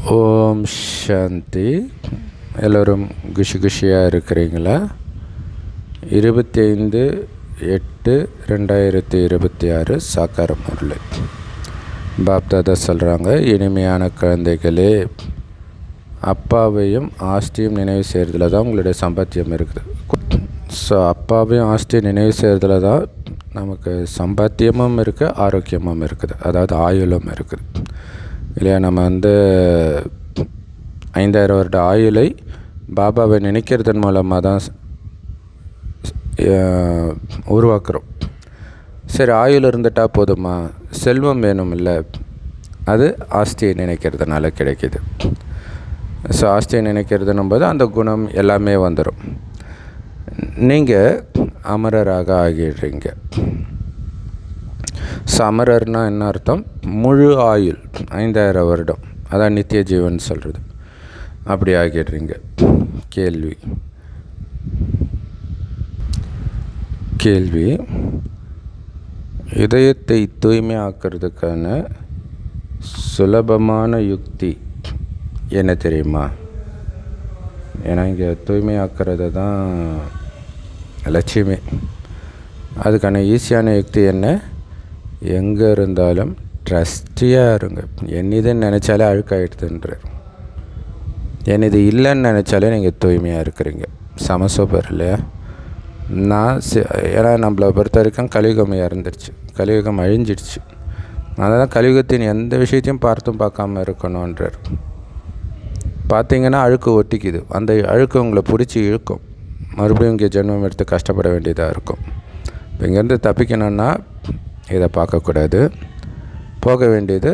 ஓம் சாந்தி. எல்லோரும் குஷியாக இருக்கிறீங்களா? 25/8/2026 சாக்கார முரளி பாப்தாதா சொல்கிறாங்க, இனிமையான குழந்தைகளே, அப்பாவையும் ஆஸ்தியும் நினைவு செய்கிறதுல தான் உங்களுடைய சம்பாத்தியம் இருக்குது. ஸோ அப்பாவையும் ஆஸ்தியும் நினைவு செய்கிறதுல தான் நமக்கு சம்பாத்தியமும் இருக்குது, ஆரோக்கியமும் இருக்குது, அதாவது ஆயுளும் இருக்குது இல்லையா? நம்ம 5000 வருட ஆயுளை பாபாவை நினைக்கிறதன் மூலமாக தான் உருவாக்குறோம். சரி, ஆயுள் இருந்துட்டால் போதுமா? செல்வம் வேணும் இல்லை? அது ஆஸ்தியை நினைக்கிறதுனால கிடைக்கிது. ஸோ ஆஸ்தியை நினைக்கிறதுனும் போது அந்த குணம் எல்லாமே வந்துடும். நீங்கள் அமரராக ஆகிடுறீங்க. அமரர்னா என்ன அர்த்தம்? முழு ஆயுள் 5000 வருடம், அதான் நித்திய ஜீவன் சொல்கிறது. அப்படி ஆகிடுறீங்க. கேள்வி, இதயத்தை தூய்மையாக்கிறதுக்கான சுலபமான யுக்தி என்ன தெரியுமா? ஏன்னா இங்கே தூய்மையாக்கிறது தான் லட்சியமே. அதுக்கான ஈஸியான யுக்தி என்ன? எங்கே இருந்தாலும் ட்ரஸ்டியாக இருங்க. என்னதுன்னு நினச்சாலே அழுக்காயிடுதுன்றார். என்னது இல்லைன்னு நினச்சாலே நீங்கள் தூய்மையாக இருக்கிறீங்க. சமசூப்பர் இல்லையா? ஏன்னா நம்மளை பொறுத்த வரைக்கும் கலியுகம் இறந்துடுச்சு, கலியுகம் அழிஞ்சிடுச்சு. அதனால் கலியுகத்தின் எந்த விஷயத்தையும் பார்த்தும் பார்க்காம இருக்கணுன்றார். பார்த்திங்கன்னா அழுக்கு ஒட்டிக்குது, அந்த அழுக்கு உங்களை பிடிச்சி இழுக்கும், மறுபடியும் இங்கே ஜென்மம் எடுத்து கஷ்டப்பட வேண்டியதாக இருக்கும். இப்போ இங்கேருந்து தப்பிக்கணுன்னா இதை பார்க்கக்கூடாது, போக வேண்டியது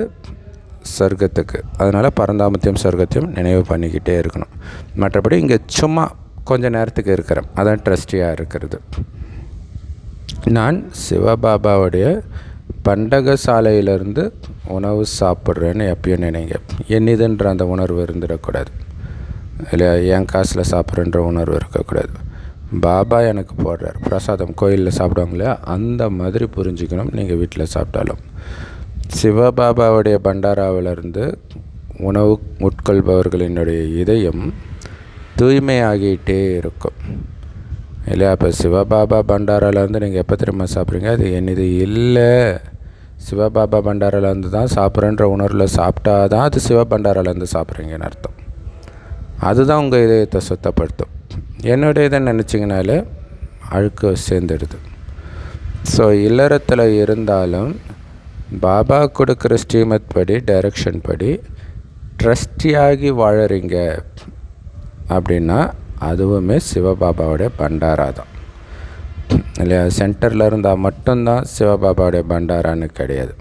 சொர்க்கத்துக்கு. அதனால் பரந்தாமத்தையும் சொர்க்கத்தையும் நினைவு பண்ணிக்கிட்டே இருக்கணும். மற்றபடி இங்கே சும்மா கொஞ்சம் நேரத்துக்கு இருக்கிறேன், அதான் ட்ரஸ்டியாக இருக்கிறது. நான் சிவபாபாவுடைய பண்டக சாலையிலேருந்து உணவு சாப்பிட்றேன்னு எப்பயும் நினைங்க. என்னதுன்ற அந்த உணர்வு இருந்துடக்கூடாது இல்லையா? என் காசில் சாப்பிட்றன்ற உணர்வு இருக்கக்கூடாது. பாபா எனக்கு போடுறார் பிரசாதம், கோயிலில் சாப்பிடுவாங்க இல்லையா? அந்த மாதிரி புரிஞ்சுக்கணும். நீங்கள் வீட்டில் சாப்பிட்டாலும் சிவபாபாவுடைய பண்டாராவிலிருந்து உணவு உட்கொள்பவர்களினுடைய இதயம் தூய்மையாகிட்டே இருக்கும் இல்லையா? அப்போ சிவபாபா பண்டாராலேருந்து நீங்கள் எப்போ திரும்ப சாப்பிட்றீங்க? அது என்னது இல்லை, சிவபாபா பண்டாராலேருந்து தான் சாப்பிட்றன்ற உணர்வில் சாப்பிட்டா தான் அது சிவபண்டாராலேருந்து சாப்பிட்றீங்கன்னு அர்த்தம். அதுதான் உங்கள் இதயத்தை சுத்தப்படுத்தும். என்னுடைய இதை நினச்சிங்கனாலே அழுக்கு சேர்ந்துடுது. ஸோ இல்லறத்தில் இருந்தாலும் பாபா கொடுக்குற ஸ்ரீமத் படி, டைரக்ஷன் படி ட்ரஸ்டியாகி வாழறீங்க அப்படின்னா அதுவுமே சிவபாபாவுடைய பண்டாரா தான் இல்லையா? சென்டரில் இருந்தால் மட்டும்தான் சிவபாபாவுடைய பண்டாரான்னு கிடையாது.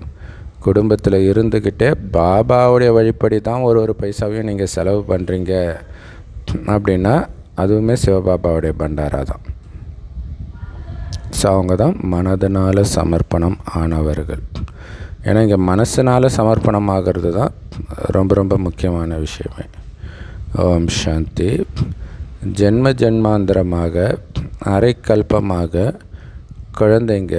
குடும்பத்தில் இருந்துக்கிட்டே பாபாவுடைய வழிப்படி தான் ஒரு பைசாவையும் நீங்கள் செலவு பண்ணுறீங்க அப்படின்னா அதுவுமே சிவபாபாவுடைய பண்டாரா தான். ஸோ அவங்க தான் மனதினால் சமர்ப்பணம் ஆனவர்கள். ஏன்னா இங்கே மனசினால் சமர்ப்பணம் ஆகிறது தான் ரொம்ப ரொம்ப முக்கியமான விஷயமே. ஓம் சாந்தி. ஜென்ம ஜென்மாந்திரமாக அரைக்கல்பமாக குழந்தைங்க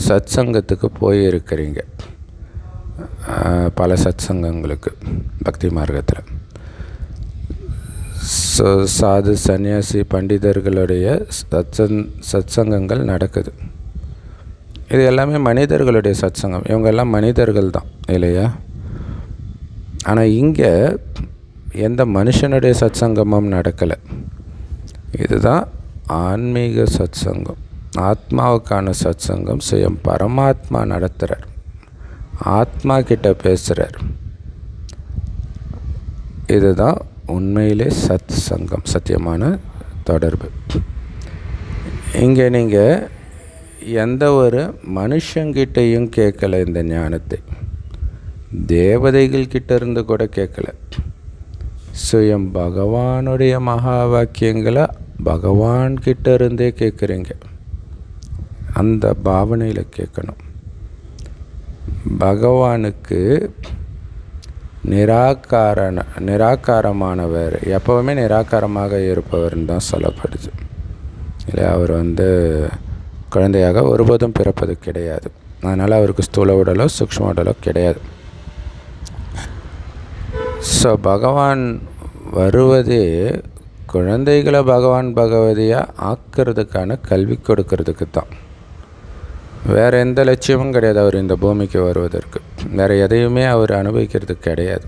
சத்சங்கத்துக்கு போயிருக்கிறீங்க, பல சத்சங்கங்களுக்கு பக்தி மார்க்கத்தில். சாது சன்னியாசி பண்டிதர்களுடைய சத்சங்கங்கள் நடக்குது. இது எல்லாமே மனிதர்களுடைய சத்சங்கம். இவங்க எல்லாம் மனிதர்கள் தான் இல்லையா? ஆனால் இங்கே எந்த மனுஷனுடைய சத்சங்கமும் நடக்கலை. இதுதான் ஆன்மீக சத்சங்கம், ஆத்மாவுக்கான சத்சங்கம். சுயம் பரமாத்மா நடத்துகிறார், ஆத்மா கிட்ட பேசுகிறார். இதுதான் உண்மையிலே சத் சங்கம், சத்தியமான தொடர்பு. இங்கே நீங்கள் எந்த ஒரு மனுஷங்கிட்டையும் கேட்கலை இந்த ஞானத்தை, தேவதைகள் கிட்ட இருந்து கூட கேட்கலை. சுயம் பகவானுடைய மகா வாக்கியங்களை பகவான்கிட்ட இருந்தே கேட்குறீங்க. அந்த பாவனையில் கேட்கணும். பகவானுக்கு நிராகாரமானவர், எப்போவுமே நிராகாரமாக இருப்பவர்னு தான் சொல்லப்படுது இல்லை? அவர் குழந்தையாக ஒருபோதும் பிறப்பது கிடையாது. அதனால் அவருக்கு ஸ்தூல உடலோ சூக்ஷ்ம உடலோ கிடையாது. ஸோ பகவான் வருவதே குழந்தைகளை பகவான் பகவதியாக ஆக்கிறதுக்கான கல்வி கொடுக்கறதுக்கு தான். வேறு எந்த லட்சியமும் கிடையாது அவர் இந்த பூமிக்கு வருவதற்கு. வேறு எதையுமே அவர் அனுபவிக்கிறதுக்கு கிடையாது.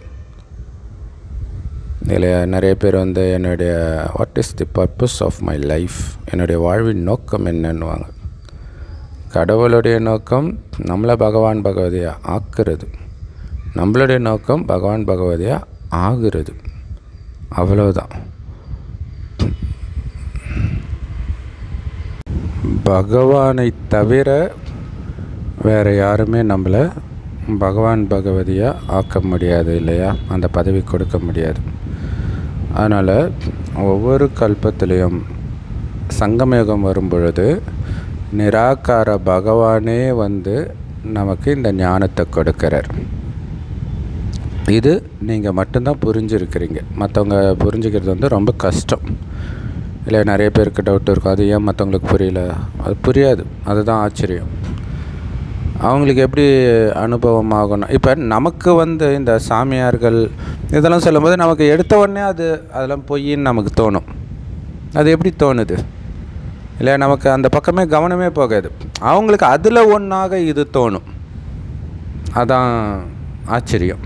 இதில் நிறைய பேர் என்னுடைய what is the purpose of my life, என்னுடைய வாழ்வின் நோக்கம் என்னன்னுவாங்க. கடவுளுடைய நோக்கம் நம்மளை பகவான் பகவதியாக ஆக்குறது, நம்மளுடைய நோக்கம் பகவான் பகவதியாக ஆகிறது, அவ்வளோதான். பகவானை தவிர வேறு யாருமே நம்மளை பகவான் பகவதியாக ஆக்க முடியாது இல்லையா, அந்த பதவி கொடுக்க முடியாது. அதனால் ஒவ்வொரு கல்பத்திலையும் சங்கமயுகம் வரும் பொழுது நிராகார பகவானே நமக்கு இந்த ஞானத்தை கொடுக்கிறார். இது நீங்கள் மட்டும்தான் புரிஞ்சிருக்கிறீங்க. மற்றவங்க புரிஞ்சுக்கிறது ரொம்ப கஷ்டம். இல்லை நிறைய பேருக்கு டவுட் இருக்கும், அது ஏன் மற்றவங்களுக்கு புரியல? அது புரியாது, அதுதான் ஆச்சரியம். அவங்களுக்கு எப்படி அனுபவம் ஆகணும்? இப்போ நமக்கு இந்த சாமியார்கள் இதெல்லாம் சொல்லும்போது நமக்கு எடுத்த உடனே அதெல்லாம் பொய்ன்னு நமக்கு தோணும். அது எப்படி தோணுது? இல்லை நமக்கு அந்த பக்கமே கவனமே போகாது. அவங்களுக்கு அதில் ஒன்றாக இது தோணும். அதான் ஆச்சரியம்.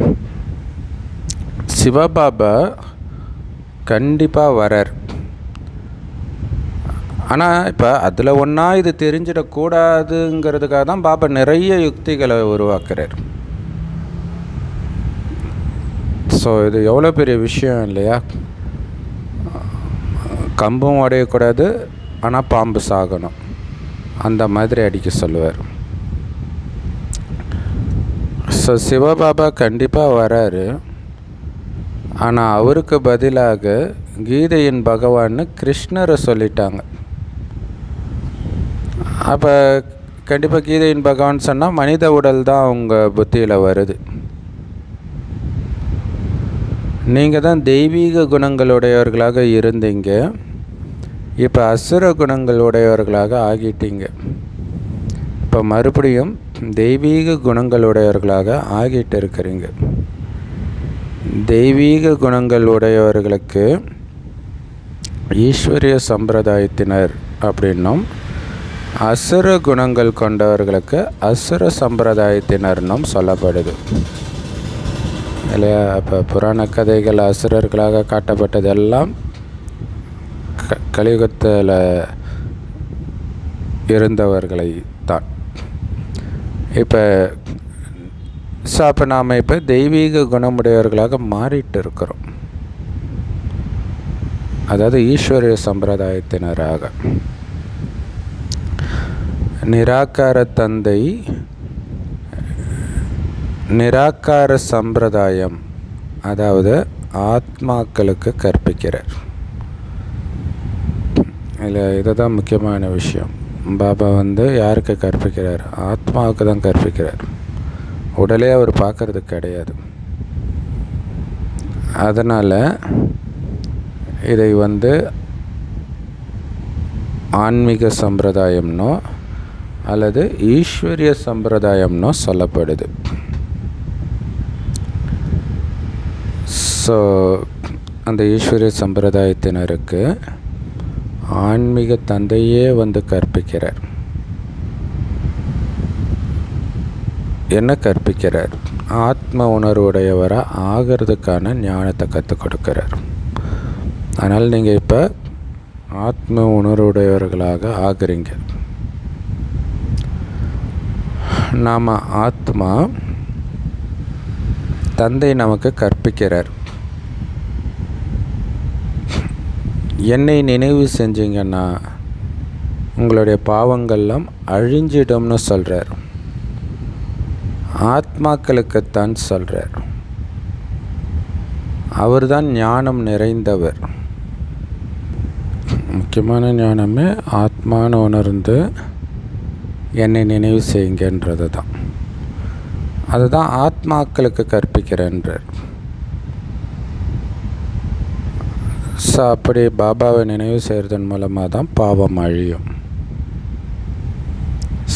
சிவபாபா கண்டிப்பாக வரார். ஆனால் இப்போ அதில் ஒன்றா இது தெரிஞ்சிடக்கூடாதுங்கிறதுக்காக தான் பாபா நிறைய யுக்திகளை உருவாக்குறார். ஸோ இது எவ்வளோ பெரிய விஷயம் இல்லையா? கம்பும் உடையக்கூடாது, ஆனால் பாம்பு சாகணும், அந்த மாதிரி அடிக்க சொல்லுவார். ஸோ சிவபாபா கண்டிப்பாக வராரு. ஆனால் அவருக்கு பதிலாக கீதையின் பகவான்னு கிருஷ்ணரை சொல்லிட்டாங்க. அப்போ கண்டிப்பாக கீதையின் பகவான் சொன்னால் மனித உடல் தான் அவங்க புத்தியில் வருது. நீங்கள் தான் தெய்வீக குணங்களுடையவர்களாக இருந்தீங்க, இப்போ அசுர குணங்களுடையவர்களாக ஆகிட்டீங்க. இப்போ மறுபடியும் தெய்வீக குணங்களுடையவர்களாக ஆகிட்டு இருக்கிறீங்க. தெய்வீக குணங்கள் உடையவர்களுக்கு ஈஸ்வரிய சம்பிரதாயத்தினர் அப்படின்னும், அசுர குணங்கள் கொண்டவர்களுக்கு அசுர சம்பிரதாயத்தினர்னும் சொல்லப்படுது இல்லையா? இப்போ புராண கதைகள் அசுரர்களாக காட்டப்பட்டதெல்லாம் கலியுகத்தில் இருந்தவர்களை தான். அப்போ நாம் இப்போ தெய்வீக குணமுடையவர்களாக மாறிட்டு இருக்கிறோம். அதாவது ஈஸ்வரிய சம்பிரதாயத்தினராக. நிராகார தந்தை நிராகார சம்பிரதாயம், அதாவது ஆத்மாக்களுக்கு கற்பிக்கிறார். இல்லை, இதுதான் முக்கியமான விஷயம். பாபா யாருக்கு கற்பிக்கிறார்? ஆத்மாவுக்கு தான் கற்பிக்கிறார். உடலே அவர் பார்க்கறது கிடையாது. அதனால் இதை ஆன்மீக சம்பிரதாயம்னோ அல்லது ஈஸ்வரிய சம்பிரதாயம்னோ சொல்லப்படுது. ஸோ அந்த ஈஸ்வரிய சம்பிரதாயத்தினருக்கு ஆன்மீக தந்தையே கற்பிக்கிறார். என்ன கற்பிக்கிறார்? ஆத்ம உணர்வுடையவராக ஆகிறதுக்கான ஞானத்தை கற்றுக் கொடுக்கிறார். அதனால் நீங்கள் இப்போ ஆத்ம உணர்வுடையவர்களாக ஆகிறீங்க. நாம் ஆத்மா, தந்தை நமக்கு கற்பிக்கிறார். என்னை நினைவு செஞ்சீங்கன்னா உங்களுடைய பாவங்கள்லாம் அழிஞ்சிடும்னு சொல்கிறார். ஆத்மாக்களுக்குத்தான் சொல்கிறார். அவர் தான் ஞானம் நிறைந்தவர். முக்கியமான ஞானமே ஆத்மான்னு உணர்ந்து என்னை நினைவு செய்யுங்கன்றது தான். அதுதான் ஆத்மாக்களுக்கு கற்பிக்கிறேன்றார். ஸோ அப்படி பாபாவை நினைவு செய்கிறதன் மூலமாக தான் பாவம் அழியும்.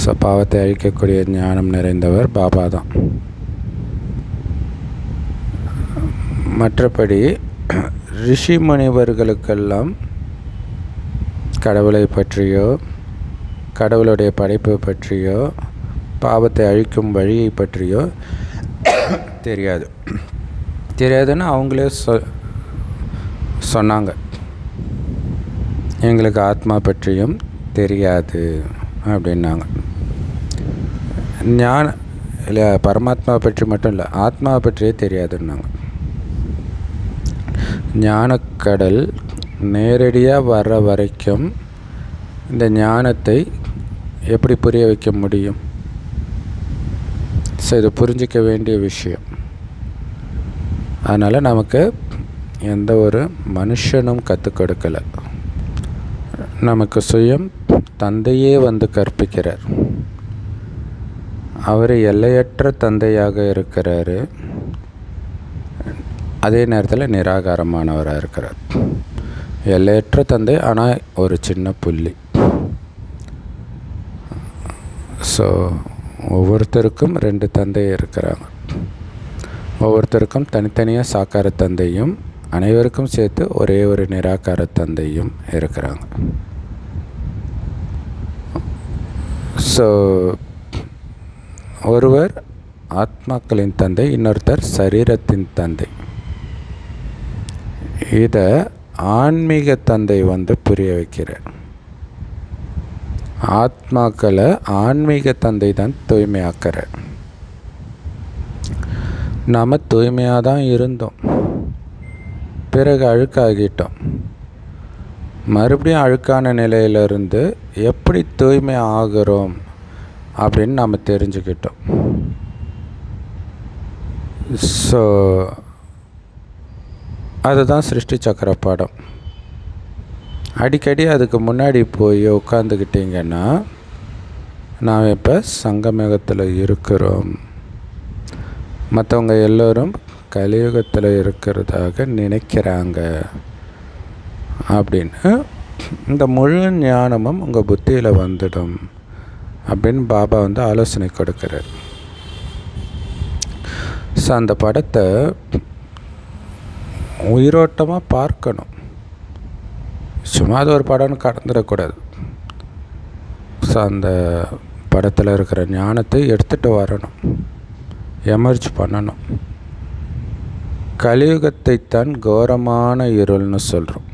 ஸோ பாவத்தை அழிக்கக்கூடிய ஞானம் நிறைந்தவர் பாபா தான். மற்றபடி ரிஷி முனிவர்களுக்கெல்லாம் கடவுளை பற்றியோ கடவுளுடைய படைப்பை பற்றியோ பாவத்தை அழிக்கும் வழியை பற்றியோ தெரியாதுன்னு அவங்களே சொன்னாங்க. எங்களுக்கு ஆத்மா பற்றியும் தெரியாது அப்படின்னாங்க. இல்லை பரமாத்மா பற்றி மட்டும் இல்லை, ஆத்மாவை பற்றியே தெரியாதுன்னாங்க. ஞானக்கடல் நேரடியாக வர்ற வரைக்கும் இந்த ஞானத்தை எப்படி புரிய வைக்க முடியும்? ஸோ இது புரிஞ்சிக்க வேண்டிய விஷயம். அதனால் நமக்கு எந்த ஒரு மனுஷனும் கற்றுக் கொடுக்கலை. நமக்கு சுயம் தந்தையே வந்து கற்பிக்கிறார். அவர் எல்லையற்ற தந்தையாக இருக்கிறார். அதே நேரத்தில் நிராகாரமானவராக இருக்கிறார். எல்லையற்ற தந்தை, ஆனால் ஒரு சின்ன புள்ளி. ஸோ ஒவ்வொருத்தருக்கும் 2 தந்தை இருக்கிறாங்க. ஒவ்வொருத்தருக்கும் தனித்தனியாக சாக்கார தந்தையும் அனைவருக்கும் சேர்த்து ஒரே ஒரு நிராகார தந்தையும் இருக்கிறாங்க. ஸோ ஒருவர் ஆத்மாக்களின் தந்தை, இன்னொருத்தர் சரீரத்தின் தந்தை. இதை ஆன்மீக தந்தை வந்து புரிய வைக்கிறார். ஆத்மாக்களை ஆன்மீக தந்தை தான் தூய்மையாக்கிறார். நாம் தூய்மையாக தான் இருந்தோம், பிறகு அழுக்காகிட்டோம். மறுபடியும் அழுக்கான நிலையிலிருந்து எப்படி தூய்மை ஆகிறோம் அப்படின்னு நாம் தெரிஞ்சுக்கிட்டோம். ஸோ அதுதான் சிருஷ்டி சக்கர பாடம். அடிக்கடி அதுக்கு முன்னாடி போய் உட்காந்துக்கிட்டிங்கன்னா நாம் இப்போ சங்கமயுகத்தில் இருக்கிறோம், மற்றவங்க எல்லோரும் கலியுகத்தில் இருக்கிறதாக நினைக்கிறாங்க அப்படின்னு இந்த முழு ஞானமும் உங்கள் புத்தியில் வந்துடும் அப்படின்னு பாபா வந்து ஆலோசனை கொடுக்குறார். ஸோ அந்த படத்தை உயிரோட்டமாக பார்க்கணும். சும்மா அது ஒரு படம்னு கடந்துடக்கூடாது. ஸோ அந்த படத்தில் இருக்கிற ஞானத்தை எடுத்துகிட்டு வரணும், எமர்ஜ் பண்ணணும். கலியுகத்தைத்தான் கோரமான இருள்னு சொல்கிறோம்.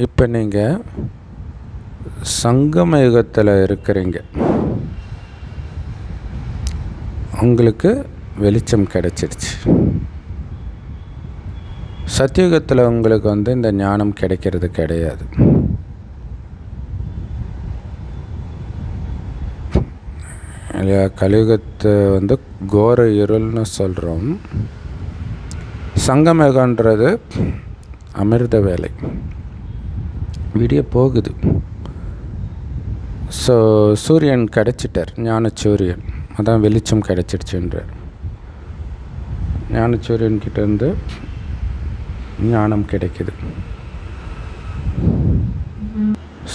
இப்போ நீங்கள் சங்கம யுகத்தில் இருக்கிறீங்க, உங்களுக்கு வெளிச்சம் கிடைச்சிருச்சு. சத்தியுகத்தில் உங்களுக்கு வந்து இந்த ஞானம் கிடைக்கிறது கிடையாது. இல்லையா? கலியுகத்தை வந்து கோர இருள்னு சொல்கிறோம். சங்கமயுகன்றது அமிர்த வேலை, விடிய போகுது. ஸோ சூரியன் கிடச்சிட்டார், ஞானச்சூரியன். அதான் வெளிச்சம் கிடச்சிடுச்சுன்றார். ஞானச்சூரியன்கிட்டேருந்து ஞானம் கிடைக்குது.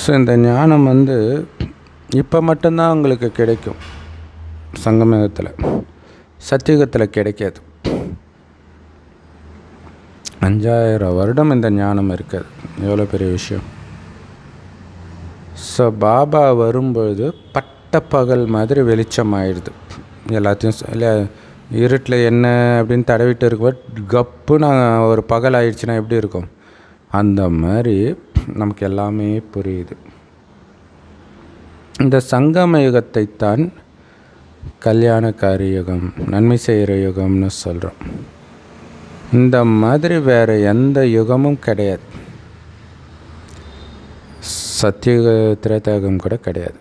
ஸோ இந்த ஞானம் வந்து இப்போ மட்டும்தான் உங்களுக்கு கிடைக்கும். சங்கமயுகத்தில், சத்தியுகத்தில் கிடைக்காது. 5000 வருடம் இந்த ஞானம் இருக்காது. எவ்வளோ பெரிய விஷயம். ஸோ பாபா வரும்பொழுது பட்ட பகல் மாதிரி வெளிச்சம் ஆயிடுது. எல்லாத்தையும் இல்லை, இருட்டில் என்ன அப்படின்னு தடவிட்டு இருக்க கப்புன்னு ஒரு பகல் ஆயிடுச்சுன்னா எப்படி இருக்கும், அந்த மாதிரி நமக்கு எல்லாமே புரியுது. இந்த சங்கம யுகத்தைத்தான் கல்யாணக்காரி யுகம், நன்மை செய்கிற யுகம்னு சொல்கிறோம். இந்த மாதிரி வேறு எந்த யுகமும் கிடையாது. சத்தியுக திரேதாயுகம் கூட கிடையாது.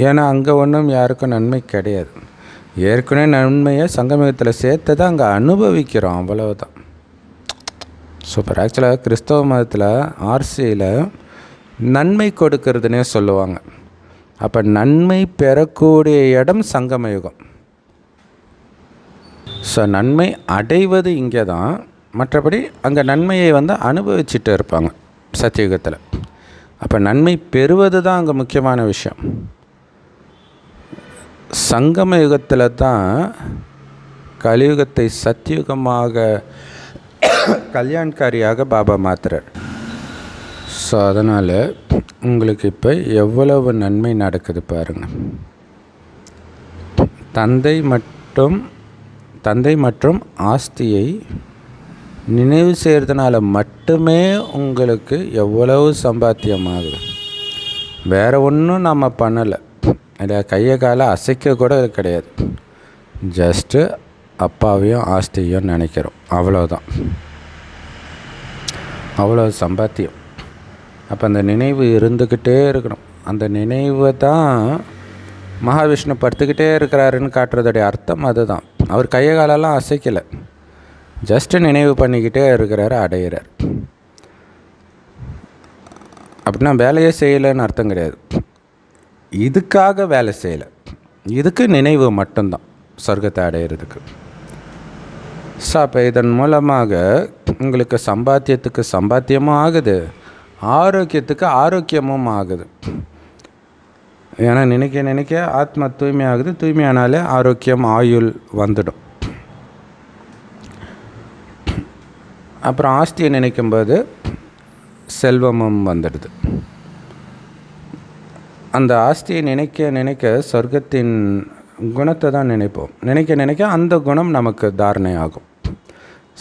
ஏன்னா அங்கே ஒன்றும் யாருக்கும் நன்மை கிடையாது. ஏற்கனவே நன்மையை சங்கமயுகத்தில் சேர்த்ததை அங்கே அனுபவிக்கிறோம், அவ்வளவுதான். சூப்பர். ஆக்சுவலாக கிறிஸ்தவ மதத்தில் ஆர்சியில் நன்மை கொடுக்கறதுனே சொல்லுவாங்க. அப்போ நன்மை பெறக்கூடிய இடம் சங்கமயுகம். ஸோ நன்மை அடைவது இங்கே தான், மற்றபடி அங்கே நன்மையை வந்து அனுபவிச்சுட்டு இருப்பாங்க சத்தியுகத்தில். அப்போ நன்மை பெறுவது தான் அங்கே முக்கியமான விஷயம். சங்கம யுகத்தில் தான் கலியுகத்தை சத்தியுகமாக கல்யாண்காரியாக பாபா மாத்துறார். ஸோ அதனால் உங்களுக்கு இப்போ எவ்வளவு நன்மை நடக்குது பாருங்கள். தந்தை மற்றும் ஆஸ்தியை நினைவு செய்கிறதுனால மட்டுமே உங்களுக்கு எவ்வளவு சம்பாத்தியமாகுது. வேறு ஒன்றும் நம்ம பண்ணலை, இல்லை கையை காலை அசைக்க கூட கிடையாது. ஜஸ்ட்டு அப்பாவையும் ஆஸ்தியையும் நினைக்கிறோம், அவ்வளோதான். அவ்வளோ சம்பாத்தியம். அப்போ அந்த நினைவு இருந்துக்கிட்டே இருக்கணும். அந்த நினைவை தான் மகாவிஷ்ணு படுத்துக்கிட்டே இருக்கிறாருன்னு காட்டுறதுடைய அர்த்தம் அதுதான். அவர் கையை காலெல்லாம் அசைக்கலை, ஜஸ்ட்டு நினைவு பண்ணிக்கிட்டே இருக்கிறாரு, அடையிறார். அப்படின்னா வேலையே செய்யலைன்னு அர்த்தம் கிடையாது. இதுக்காக வேலை செய்யலை, இதுக்கு நினைவு மட்டும்தான் சொர்க்கத்தை அடையிறதுக்கு. ஸோ அப்போ இதன் மூலமாக உங்களுக்கு சம்பாத்தியத்துக்கு சம்பாத்தியமும் ஆகுது, ஆரோக்கியத்துக்கு ஆரோக்கியமும் ஆகுது. ஏன்னா நினைக்க ஆத்மா தூய்மையாகுது, தூய்மையானாலே ஆரோக்கியம் ஆயுள் வந்துடும். அப்புறம் ஆஸ்தியை நினைக்கும்போது செல்வமும் வந்துடுது. அந்த ஆஸ்தியை நினைக்க சொர்க்கத்தின் குணத்தை தான் நினைப்போம். நினைக்க அந்த குணம் நமக்கு தாரணை ஆகும்.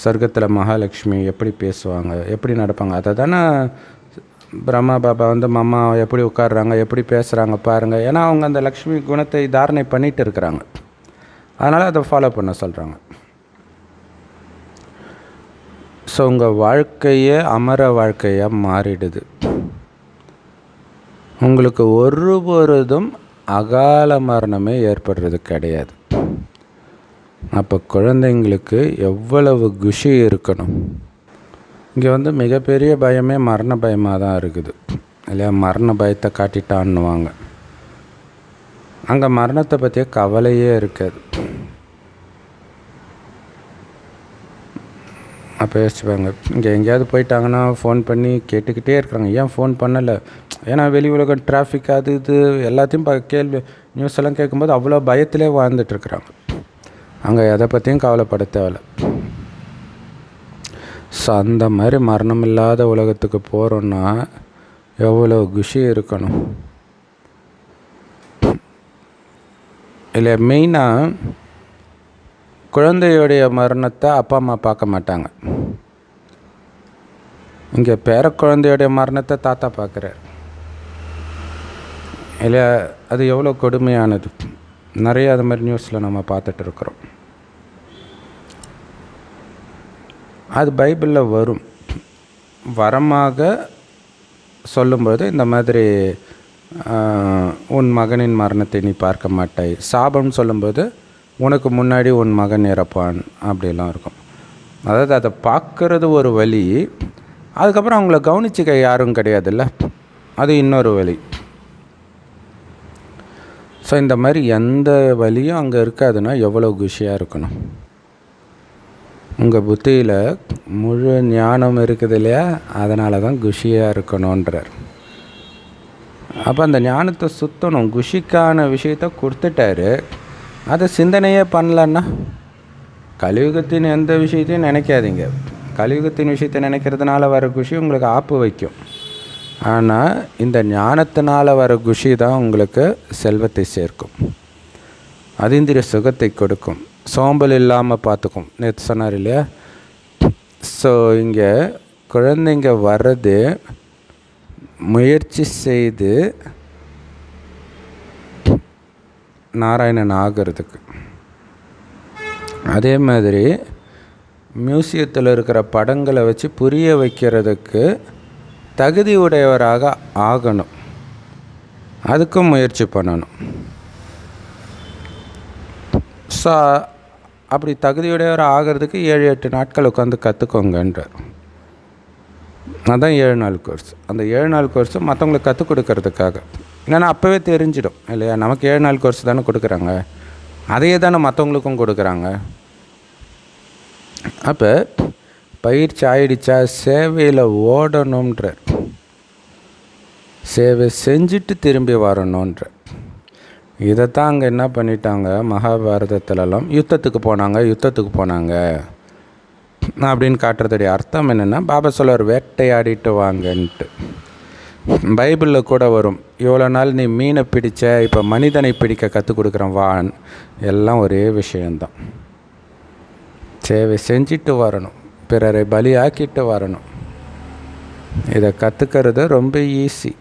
சொர்க்கத்தில் மகாலட்சுமி எப்படி பேசுவாங்க, எப்படி நடப்பாங்க, அதை தானே பிரம்மா பாபா மம்மா எப்படி உட்காடுறாங்க, எப்படி பேசுகிறாங்க பாருங்கள். ஏன்னா அவங்க அந்த லக்ஷ்மி குணத்தை தாரணை பண்ணிகிட்டு இருக்கிறாங்க, அதனால் அதை ஃபாலோ பண்ண சொல்கிறாங்க. ஸோ உங்கள் வாழ்க்கையே அமர வாழ்க்கையாக மாறிடுது. உங்களுக்கு ஒருபொழுதும் அகால மரணமே ஏற்படுறது கிடையாது. அப்போ குழந்தைங்களுக்கு எவ்வளவு குஷி இருக்கணும். இங்கே மிகப்பெரிய பயமே மரண பயமாக தான் இருக்குது இல்லையா. மரண பயத்தை காட்டிட்டான்னுவாங்க. அங்கே மரணத்தை பற்றிய கவலையே இருக்காது. அப்போ யோசிச்சுப்பாங்க, இங்கே எங்கேயாவது போயிட்டாங்கன்னா ஃபோன் பண்ணி கேட்டுக்கிட்டே இருக்கிறாங்க, ஏன் ஃபோன் பண்ணலை. ஏன்னா வெளி உலகம் டிராஃபிக் அது இது எல்லாத்தையும் கேள்வி நியூஸ் எல்லாம் கேட்கும்போது அவ்வளோ பயத்திலே வாழ்ந்துட்டுருக்குறாங்க. அங்கே எதை பற்றியும் கவலைப்பட தேவையில்லை. ஸோ அந்த மாதிரி மரணம் இல்லாத உலகத்துக்கு போகிறோன்னா எவ்வளோ குஷி இருக்கணும் இல்லை. மெயினாக குழந்தையுடைய மரணத்தை அப்பா அம்மா பார்க்க மாட்டாங்க. இங்கே பேர குழந்தையுடைய மரணத்தை தாத்தா பார்க்குறார் இல்லை. அது எவ்வளோ கொடுமையானது. நிறைய அது மாதிரி நியூஸில் நம்ம பார்த்துட்டு இருக்கிறோம். அது பைபிளில் வரும். வரமாக சொல்லும்போது இந்த மாதிரி உன் மகனின் மரணத்தை நீ பார்க்க மாட்டாய். சாபம்னு சொல்லும்போது உனக்கு முன்னாடி உன் மகன் இறப்பான் அப்படிலாம் இருக்கும். அதாவது அதை பார்க்குறது ஒரு வழி, அதுக்கப்புறம் அவங்கள கவனிச்சிக்க யாரும் கிடையாதுல்ல, அது இன்னொரு வழி. ஸோ இந்த மாதிரி எந்த வழியும் அங்கே இருக்காதுன்னா எவ்வளோ குஷியாக இருக்கணும். உங்கள் புத்தியில் முழு ஞானம் இருக்குது இல்லையா, அதனால தான் குஷியாக இருக்கணுன்றார். அப்போ அந்த ஞானத்தை சுற்றணும். குஷிக்கான விஷயத்த கொடுத்துட்டாரு, அதை சிந்தனையே பண்ணலன்னா கலியுகத்தின் எந்த விஷயத்தையும் நினைக்காதீங்க. கலியுகத்தின் விஷயத்தை நினைக்கிறதுனால வர குஷி உங்களுக்கு ஆப்பு வைக்கும். ஆனால் இந்த ஞானத்தினால் வர குஷி தான் உங்களுக்கு செல்வத்தை சேர்க்கும், அதீந்திரிய சுகத்தை கொடுக்கும், சோம்பல் இல்லாமல் பார்த்துக்கும். நேற்று சொன்னார் இல்லையா. ஸோ இங்கே குழந்தைங்க வர்றது முயற்சி செய்து நாராயணன் ஆகிறதுக்கு. அதே மாதிரி மியூசியத்தில் இருக்கிற படங்களை வச்சு புரிய வைக்கிறதுக்கு தகுதி உடையவராக ஆகணும். அதுக்கும் முயற்சி பண்ணணும். ஸோ அப்படி தகுதியுடையவராக ஆகிறதுக்கு 7-8 நாட்கள் உட்காந்து கற்றுக்கோங்கன்றார். அதுதான் 7 நாள் கோர்ஸ். அந்த 7 நாள் கோர்ஸு மற்றவங்களுக்கு கற்றுக் கொடுக்கறதுக்காக. இல்லைன்னா அப்போவே தெரிஞ்சிடும் இல்லையா, நமக்கு 7 நாள் கோர்ஸ் தானே கொடுக்குறாங்க, அதையே தானே மற்றவங்களுக்கும் கொடுக்குறாங்க. அப்போ பயிற்சி ஆயிடுச்சா சேவையில் ஓடணுன்றார், சேவை செஞ்சுட்டு திரும்பி வரணுன்ற. இதைத்தான் அங்கே என்ன பண்ணிட்டாங்க, மகாபாரதத்துலலாம் யுத்தத்துக்கு போனாங்க அப்படின்னு காட்டுறதுடைய அர்த்தம் என்னென்னா, பாபா சொல்லுவார் வேட்டையாடிட்டு வாங்கன்ட்டு. பைபிளில் கூட வரும், இவ்வளோ நாள் நீ மீனை பிடிச்ச, இப்போ மனிதனை பிடிக்க கற்றுக் கொடுக்குறேன் வான். எல்லாம் ஒரே விஷயந்தான். சேவை செஞ்சுட்டு வரணும், பிறரை பலியாக்கிட்டு வரணும். இதை கற்றுக்கிறது ரொம்ப ஈஸி.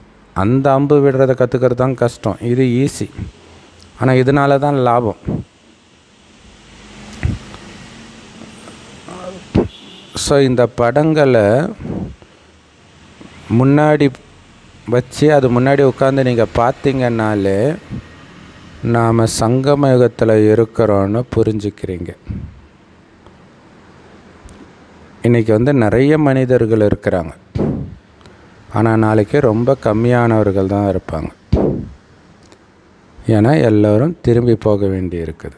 அந்த அம்பு விடுறதை கற்றுக்கிறது தான் கஷ்டம். இது ஈஸி, ஆனால் இதனால தான் லாபம். ஸோ இந்த படங்களை முன்னாடி வச்சு அது முன்னாடி உட்காந்து நீங்கள் பார்த்தீங்கன்னாலே நாம் சங்கம யுகத்தில் இருக்கிறோன்னு புரிஞ்சுக்கிறீங்க. இன்றைக்கி நிறைய மனிதர்கள் இருக்கிறாங்க, ஆனால் நாளைக்கு ரொம்ப கம்மியானவர்கள் தான் இருப்பாங்க. ஏன்னா எல்லோரும் திரும்பி போக வேண்டி இருக்குது.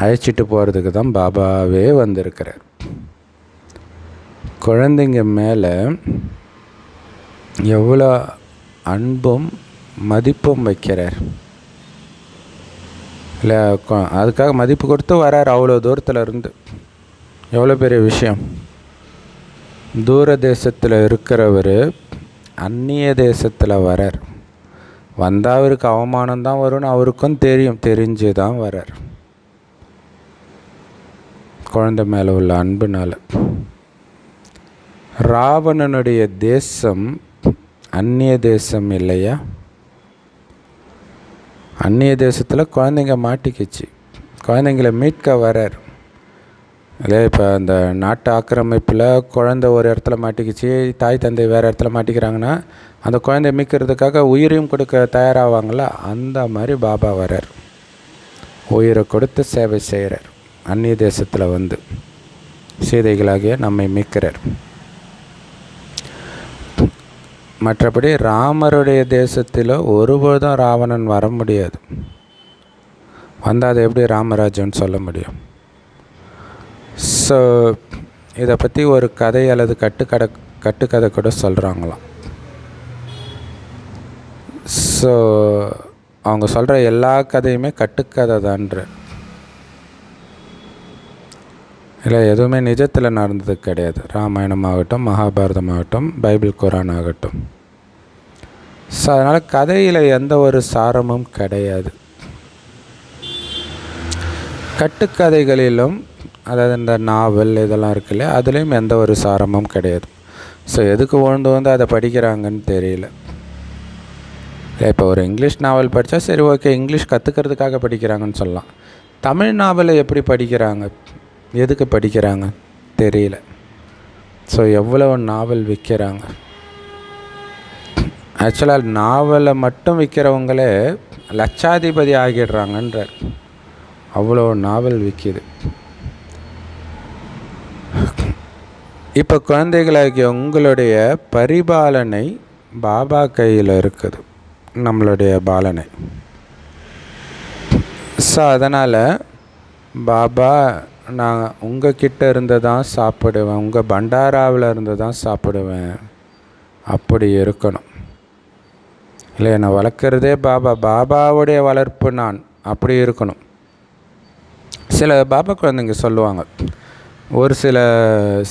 அழைச்சிட்டு போகிறதுக்கு தான் பாபாவே வந்திருக்கிறார். குழந்தைங்க மேலே எவ்வளோ அன்பும் மதிப்பும் வைக்கிறார் இல்லை, அதுக்காக மதிப்பு கொடுத்து வரார் அவ்வளோ தூரத்தில் இருந்து. எவ்வளோ பெரிய விஷயம். தூர தேசத்தில் இருக்கிறவர் அந்நிய தேசத்தில் வரார். வந்தால் அவருக்கு அவமானம்தான் வரும்னு அவருக்கும் தெரியும், தெரிஞ்சு தான் வரார். குழந்தை மேலே உள்ள அன்புனால. ராவணனுடைய தேசம் அந்நிய தேசம் இல்லையா? அந்நிய தேசத்தில் குழந்தைங்க மாட்டிக்கிச்சு, குழந்தைங்களை மீட்க வரார் இல்லையா? இப்போ அந்த நாட்டு ஆக்கிரமிப்பில் குழந்தை ஒரு இடத்துல மாட்டிக்கிச்சு, தாய் தந்தை வேறு இடத்துல மாட்டிக்கிறாங்கன்னா அந்த குழந்தை மீட்கிறதுக்காக உயிரையும் கொடுக்க தயாராவாங்களா? அந்த மாதிரி பாபா வரார், உயிரை கொடுத்து சேவை செய்கிறார். அந்நிய தேசத்தில் வந்து சீதைகளாகிய நம்மை மீட்கிறார். மற்றபடி ராமருடைய தேசத்தில் ஒருபோதும் ராவணன் வர முடியாது. வந்தால் அதை எப்படி ராமராஜன் சொல்ல முடியும்? ஸோ இதை பற்றி ஒரு கதை அல்லது கட்டுக்கதை கூட சொல்கிறாங்களாம். ஸோ அவங்க சொல்கிற எல்லா கதையுமே கட்டுக்கதை தான்ற இல்லை, எதுவுமே நிஜத்தில் நடந்தது கிடையாது. ராமாயணம் ஆகட்டும், மகாபாரதம் ஆகட்டும், பைபிள் குரான் ஆகட்டும். ஸோ அதனால் கதையில் எந்த ஒரு சாரமும் கிடையாது. கட்டுக்கதைகளிலும், அதாவது இந்த நாவல் இதெல்லாம் இருக்கு இல்லையா, அதுலேயும் எந்த ஒரு சாரமும் கிடையாது. ஸோ எதுக்கு வந்து அதை படிக்கிறாங்கன்னு தெரியல. இப்போ ஒரு இங்கிலீஷ் நாவல் படித்தா சரி ஓகே, இங்கிலீஷ் கற்றுக்கிறதுக்காக படிக்கிறாங்கன்னு சொல்லலாம். தமிழ் நாவலை எப்படி படிக்கிறாங்க, எதுக்கு படிக்கிறாங்க தெரியல. ஸோ எவ்வளோ நாவல் விற்கிறாங்க. ஆக்சுவலாக நாவலை மட்டும் விற்கிறவங்களே லட்சாதிபதி ஆகிடுறாங்கன்றார். அவ்வளோ நாவல் விற்கிது. இப்போ குழந்தைகளாகிய உங்களுடைய பரிபாலனை பாபா கையில் இருக்குது, நம்மளுடைய பாலனை. ஸோ அதனால் பாபா, நான் உங்கள் கிட்டே இருந்து தான் சாப்பிடுவேன், உங்கள் பண்டாராவில் இருந்து தான் சாப்பிடுவேன், அப்படி இருக்கணும். இல்லை, என்னை வளர்க்குறதே பாபா, பாபாவுடைய வளர்ப்பு நான், அப்படி இருக்கணும். சில பாபா குழந்தைங்க சொல்லுவாங்க, ஒரு சில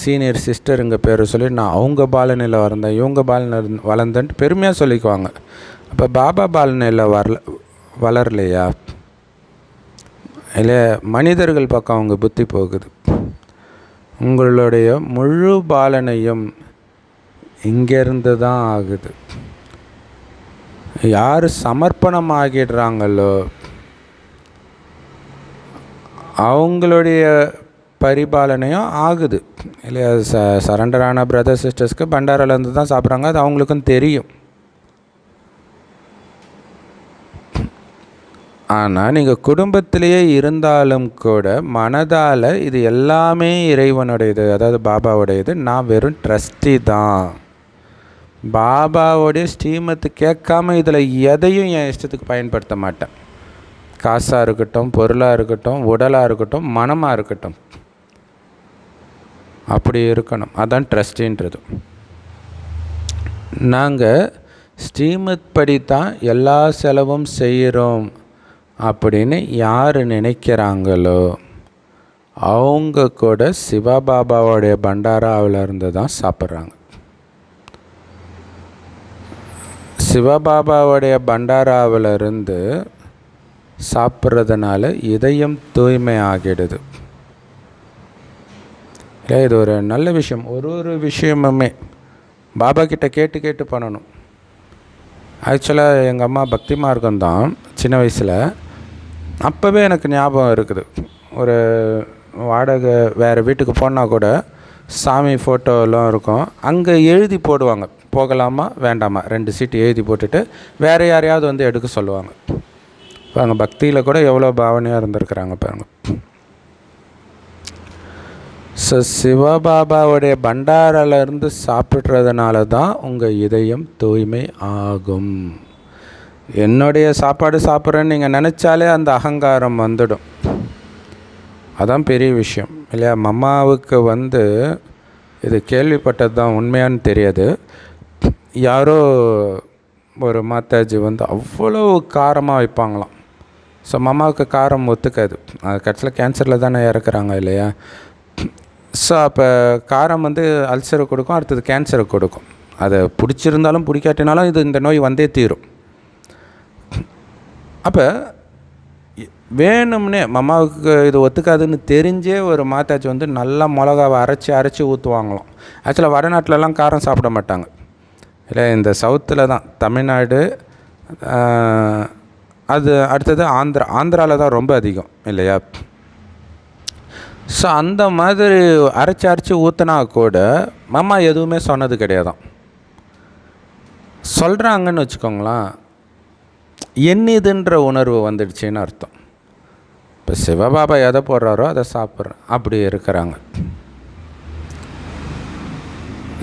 சீனியர் சிஸ்டருங்க பேர் சொல்லி நான் அவங்க பாலனையில் வளர்ந்தேன், இவங்க பாலனை வளர்ந்தேன்ட்டு பெருமையாக சொல்லிக்குவாங்க. அப்போ பாபா பாலனையில் வளரலையா? இல்லை, மனிதர்கள் பக்கம் அவங்க புத்தி போகுது. உங்களுடைய முழு பாலனையும் இங்கேருந்து தான் ஆகுது. யார் சமர்ப்பணம் ஆகிடுறாங்களோ அவங்களுடைய பரிபாலனையும் ஆகுது இல்லையா? சரண்டரான பிரதர் சிஸ்டர்ஸ்க்கு பண்டாராலேருந்து தான் சாப்பிட்றாங்க, அது அவங்களுக்கும் தெரியும். ஆனால் நீங்கள் குடும்பத்திலேயே இருந்தாலும் கூட மனதால் இது எல்லாமே இறைவனுடையது, அதாவது பாபாவுடையது, நான் வெறும் ட்ரஸ்டி தான், பாபாவுடைய ஸ்ரீமத்து கேட்காம இதில் எதையும் என் இஷ்டத்துக்கு பயன்படுத்த மாட்டேன். காசாக இருக்கட்டும், பொருளாக இருக்கட்டும், உடலாக இருக்கட்டும், மனமாக இருக்கட்டும், அப்படி இருக்கணும். அதான் ட்ரஸ்டின்றது. நாங்கள் ஸ்ரீமத் படி தான் எல்லா செலவும் செய்கிறோம் அப்படின்னு யார் நினைக்கிறாங்களோ அவங்க கூட சிவபாபாவோடைய பண்டாராவிலிருந்து தான் சாப்பிட்றாங்க. சிவபாபாவுடைய பண்டாராவிலிருந்து சாப்பிட்றதுனால இதயம் தூய்மை ஆகிடுது. இது ஒரு நல்ல விஷயம். ஒரு விஷயமுமே பாபா கிட்ட கேட்டு கேட்டு பண்ணணும். ஆக்சுவலாக எங்கள் அம்மா பக்தி மார்க்கம் தான் சின்ன வயசில். அப்போவே எனக்கு ஞாபகம் இருக்குது. ஒரு வாடகை வேறு வீட்டுக்கு போனால் கூட சாமி ஃபோட்டோலாம் இருக்கும். அங்கே எழுதி போடுவாங்க, போகலாமா வேண்டாமா, 2 சீட்டு எழுதி போட்டுட்டு வேறு யாரையாவது வந்து எடுக்க சொல்லுவாங்க. இப்போ அங்கே பக்தியில் கூட எவ்வளோ பாவனையாக இருந்திருக்கிறாங்க பாருங்க. ஸோ சிவபாபாவுடைய பண்டாரிலிருந்து சாப்பிட்றதுனால தான் உங்கள் இதயம் தூய்மை ஆகும். என்னுடைய சாப்பாடு சாப்பிட்றேன்னு நீங்கள் நினச்சாலே அந்த அகங்காரம் வந்துடும். அதான் பெரிய விஷயம் இல்லையா? மம்மாவுக்கு வந்து இது கேள்விப்பட்டது தான், உண்மையானு தெரியாது. யாரோ ஒரு மாதாஜி வந்து அவ்வளோ காரமாக வைப்பாங்களாம். ஸோ மம்மாவுக்கு காரம் ஒத்துக்காது. அது கடைசியில் கேன்சரில் தானே இறக்குறாங்க இல்லையா? ஸோ அப்போ காரம் வந்து அல்சரை கொடுக்கும், அடுத்தது கேன்சரை கொடுக்கும். அதை பிடிச்சிருந்தாலும் பிடிக்காட்டினாலும் இந்த நோய் வந்தே தீரும். அப்போ வேணும்னே மம்மாவுக்கு இது ஒத்துக்காதுன்னு தெரிஞ்சே ஒரு மாதாஜி வந்து நல்லா மிளகாவை அரைச்சி ஊற்றுவாங்களாம். ஆக்சுவலாக வடநாட்டிலலாம் காரம் சாப்பிட மாட்டாங்க இல்லை, இந்த சவுத்தில் தான், தமிழ்நாடு, அது அடுத்தது ஆந்திராவில் தான் ரொம்ப அதிகம் இல்லையா? ஸோ அந்த மாதிரி அரைச்சி ஊற்றினா கூட மம்மா எதுவுமே சொன்னது கிடையாதான். சொல்கிறாங்கன்னு வச்சுக்கோங்களேன், என்னதுன்ற உணர்வு வந்துடுச்சின்னு அர்த்தம். இப்போ சிவபாபா எதை போடுறாரோ அதை சாப்பிட்றேன் அப்படி இருக்கிறாங்க.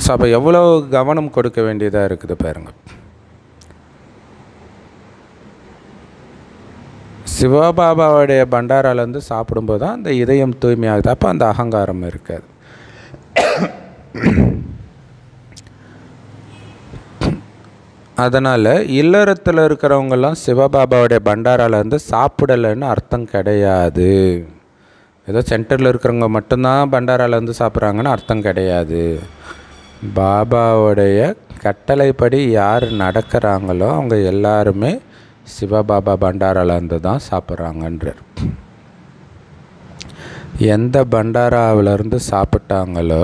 ஸோ அப்போ எவ்வளோ கவனம் கொடுக்க வேண்டியதாக இருக்குது பாருங்க. சிவபாபாவுடைய பண்டாராலேருந்து சாப்பிடும்போது தான் அந்த இதயம் தூய்மையாகுது. அப்போ அந்த அகங்காரம் இருக்காது. அதனால் இல்லறத்தில் இருக்கிறவங்கெல்லாம் சிவபாபாவுடைய பண்டாராலேருந்து சாப்பிடலைன்னு அர்த்தம் கிடையாது. ஏதோ சென்டரில் இருக்கிறவங்க மட்டும்தான் பண்டாராலேருந்து சாப்பிட்றாங்கன்னு அர்த்தம் கிடையாது. பாபாவுடைய கட்டளைப்படி யார் நடக்கிறாங்களோ அவங்க எல்லாருமே சிவபாபா பண்டாராலேருந்து தான் சாப்பிட்றாங்கன்றார். எந்த பண்டாராவிலேருந்து சாப்பிட்டாங்களோ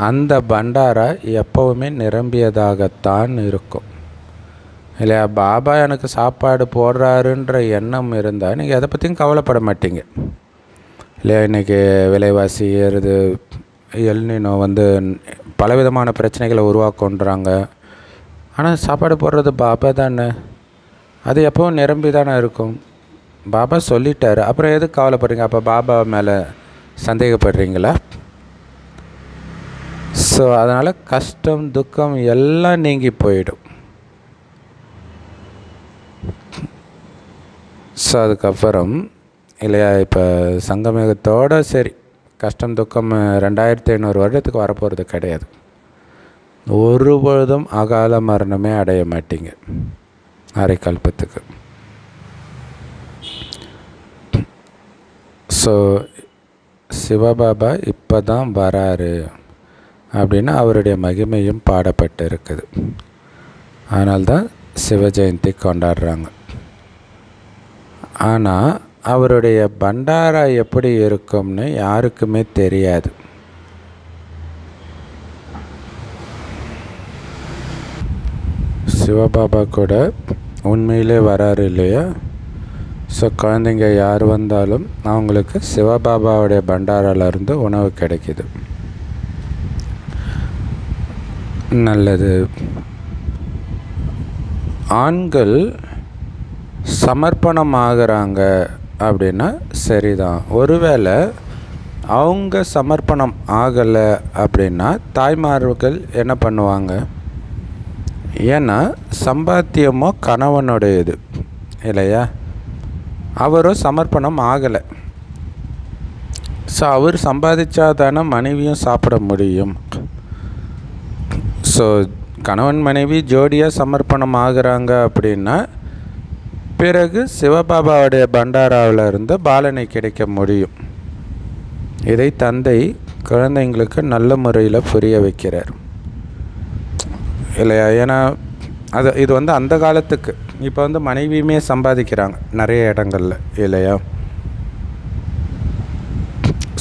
அந்த பண்டாரா எப்போவுமே நிரம்பியதாகத்தான் இருக்கும் இல்லையா? பாபா எனக்கு சாப்பாடு போடுறாருன்ற எண்ணம் இருந்தால் நீங்கள் எதை பற்றியும் கவலைப்பட மாட்டீங்க இல்லையா? இன்றைக்கி விலைவாசி ஏறுது, எல்னினோ வந்து பலவிதமான பிரச்சனைகளை உருவாக்குன்றாங்க. ஆனால் சாப்பாடு போடுறது பாபா தானே, அது எப்போவும் நிரம்பி தானே இருக்கும். பாபா சொல்லிட்டார், அப்புறம் எதுக்கு கவலைப்படுறீங்க? அப்போ பாபா மேலே சந்தேகப்படுறீங்களா? ஸோ அதனால் கஷ்டம் துக்கம் எல்லாம் நீங்கி போயிடும். ஸோ அதுக்கப்புறம் இல்லையா, இப்போ சங்கமேகத்தோடு சரி, கஷ்டம் துக்கம் 2500 வருடத்துக்கு வரப்போகிறது கிடையாது. ஒருபொழுதும் அகால மரணமே அடைய மாட்டீங்க அரை கல்பத்துக்கு. ஸோ சிவபாபா இப்போ தான் வராரு அப்படின்னு அவருடைய மகிமையும் பாடப்பட்டு இருக்குது. அதனால்தான் சிவ ஜெயந்தி கொண்டாடுறாங்க. ஆனால் அவருடைய பண்டாரா எப்படி இருக்கும்னு யாருக்குமே தெரியாது. சிவபாபா கூட உண்மையிலே வராரு இல்லையா? ஸோ குழந்தைங்க யார் வந்தாலும் அவங்களுக்கு சிவபாபாவுடைய பண்டாராலேருந்து உணவு கிடைக்கிது. நல்லது. ஆண்கள் சமர்ப்பணம் ஆகிறாங்க அப்படின்னா சரிதான். ஒருவேளை அவங்க சமர்ப்பணம் ஆகலை அப்படின்னா தாய்மார்கள் என்ன பண்ணுவாங்க? ஏன்னா சம்பாத்தியமோ கணவனுடையது இல்லையா? அவரும் சமர்ப்பணம் ஆகலை. ஸோ அவர் சம்பாதிச்சா தானே மனைவியும் சாப்பிட முடியும். ஸோ கணவன் மனைவி ஜோடியாக சமர்ப்பணம் ஆகுறாங்க அப்படின்னா பிறகு சிவபாபாவுடைய பண்டாராவில் இருந்து பாலனை கிடைக்க முடியும். இதை தந்தை குழந்தைங்களுக்கு நல்ல முறையில் புரிய வைக்கிறார் இல்லையா? ஏன்னா இது அந்த காலத்துக்கு. இப்போ மனைவியுமே சம்பாதிக்கிறாங்க நிறைய இடங்களில் இல்லையா?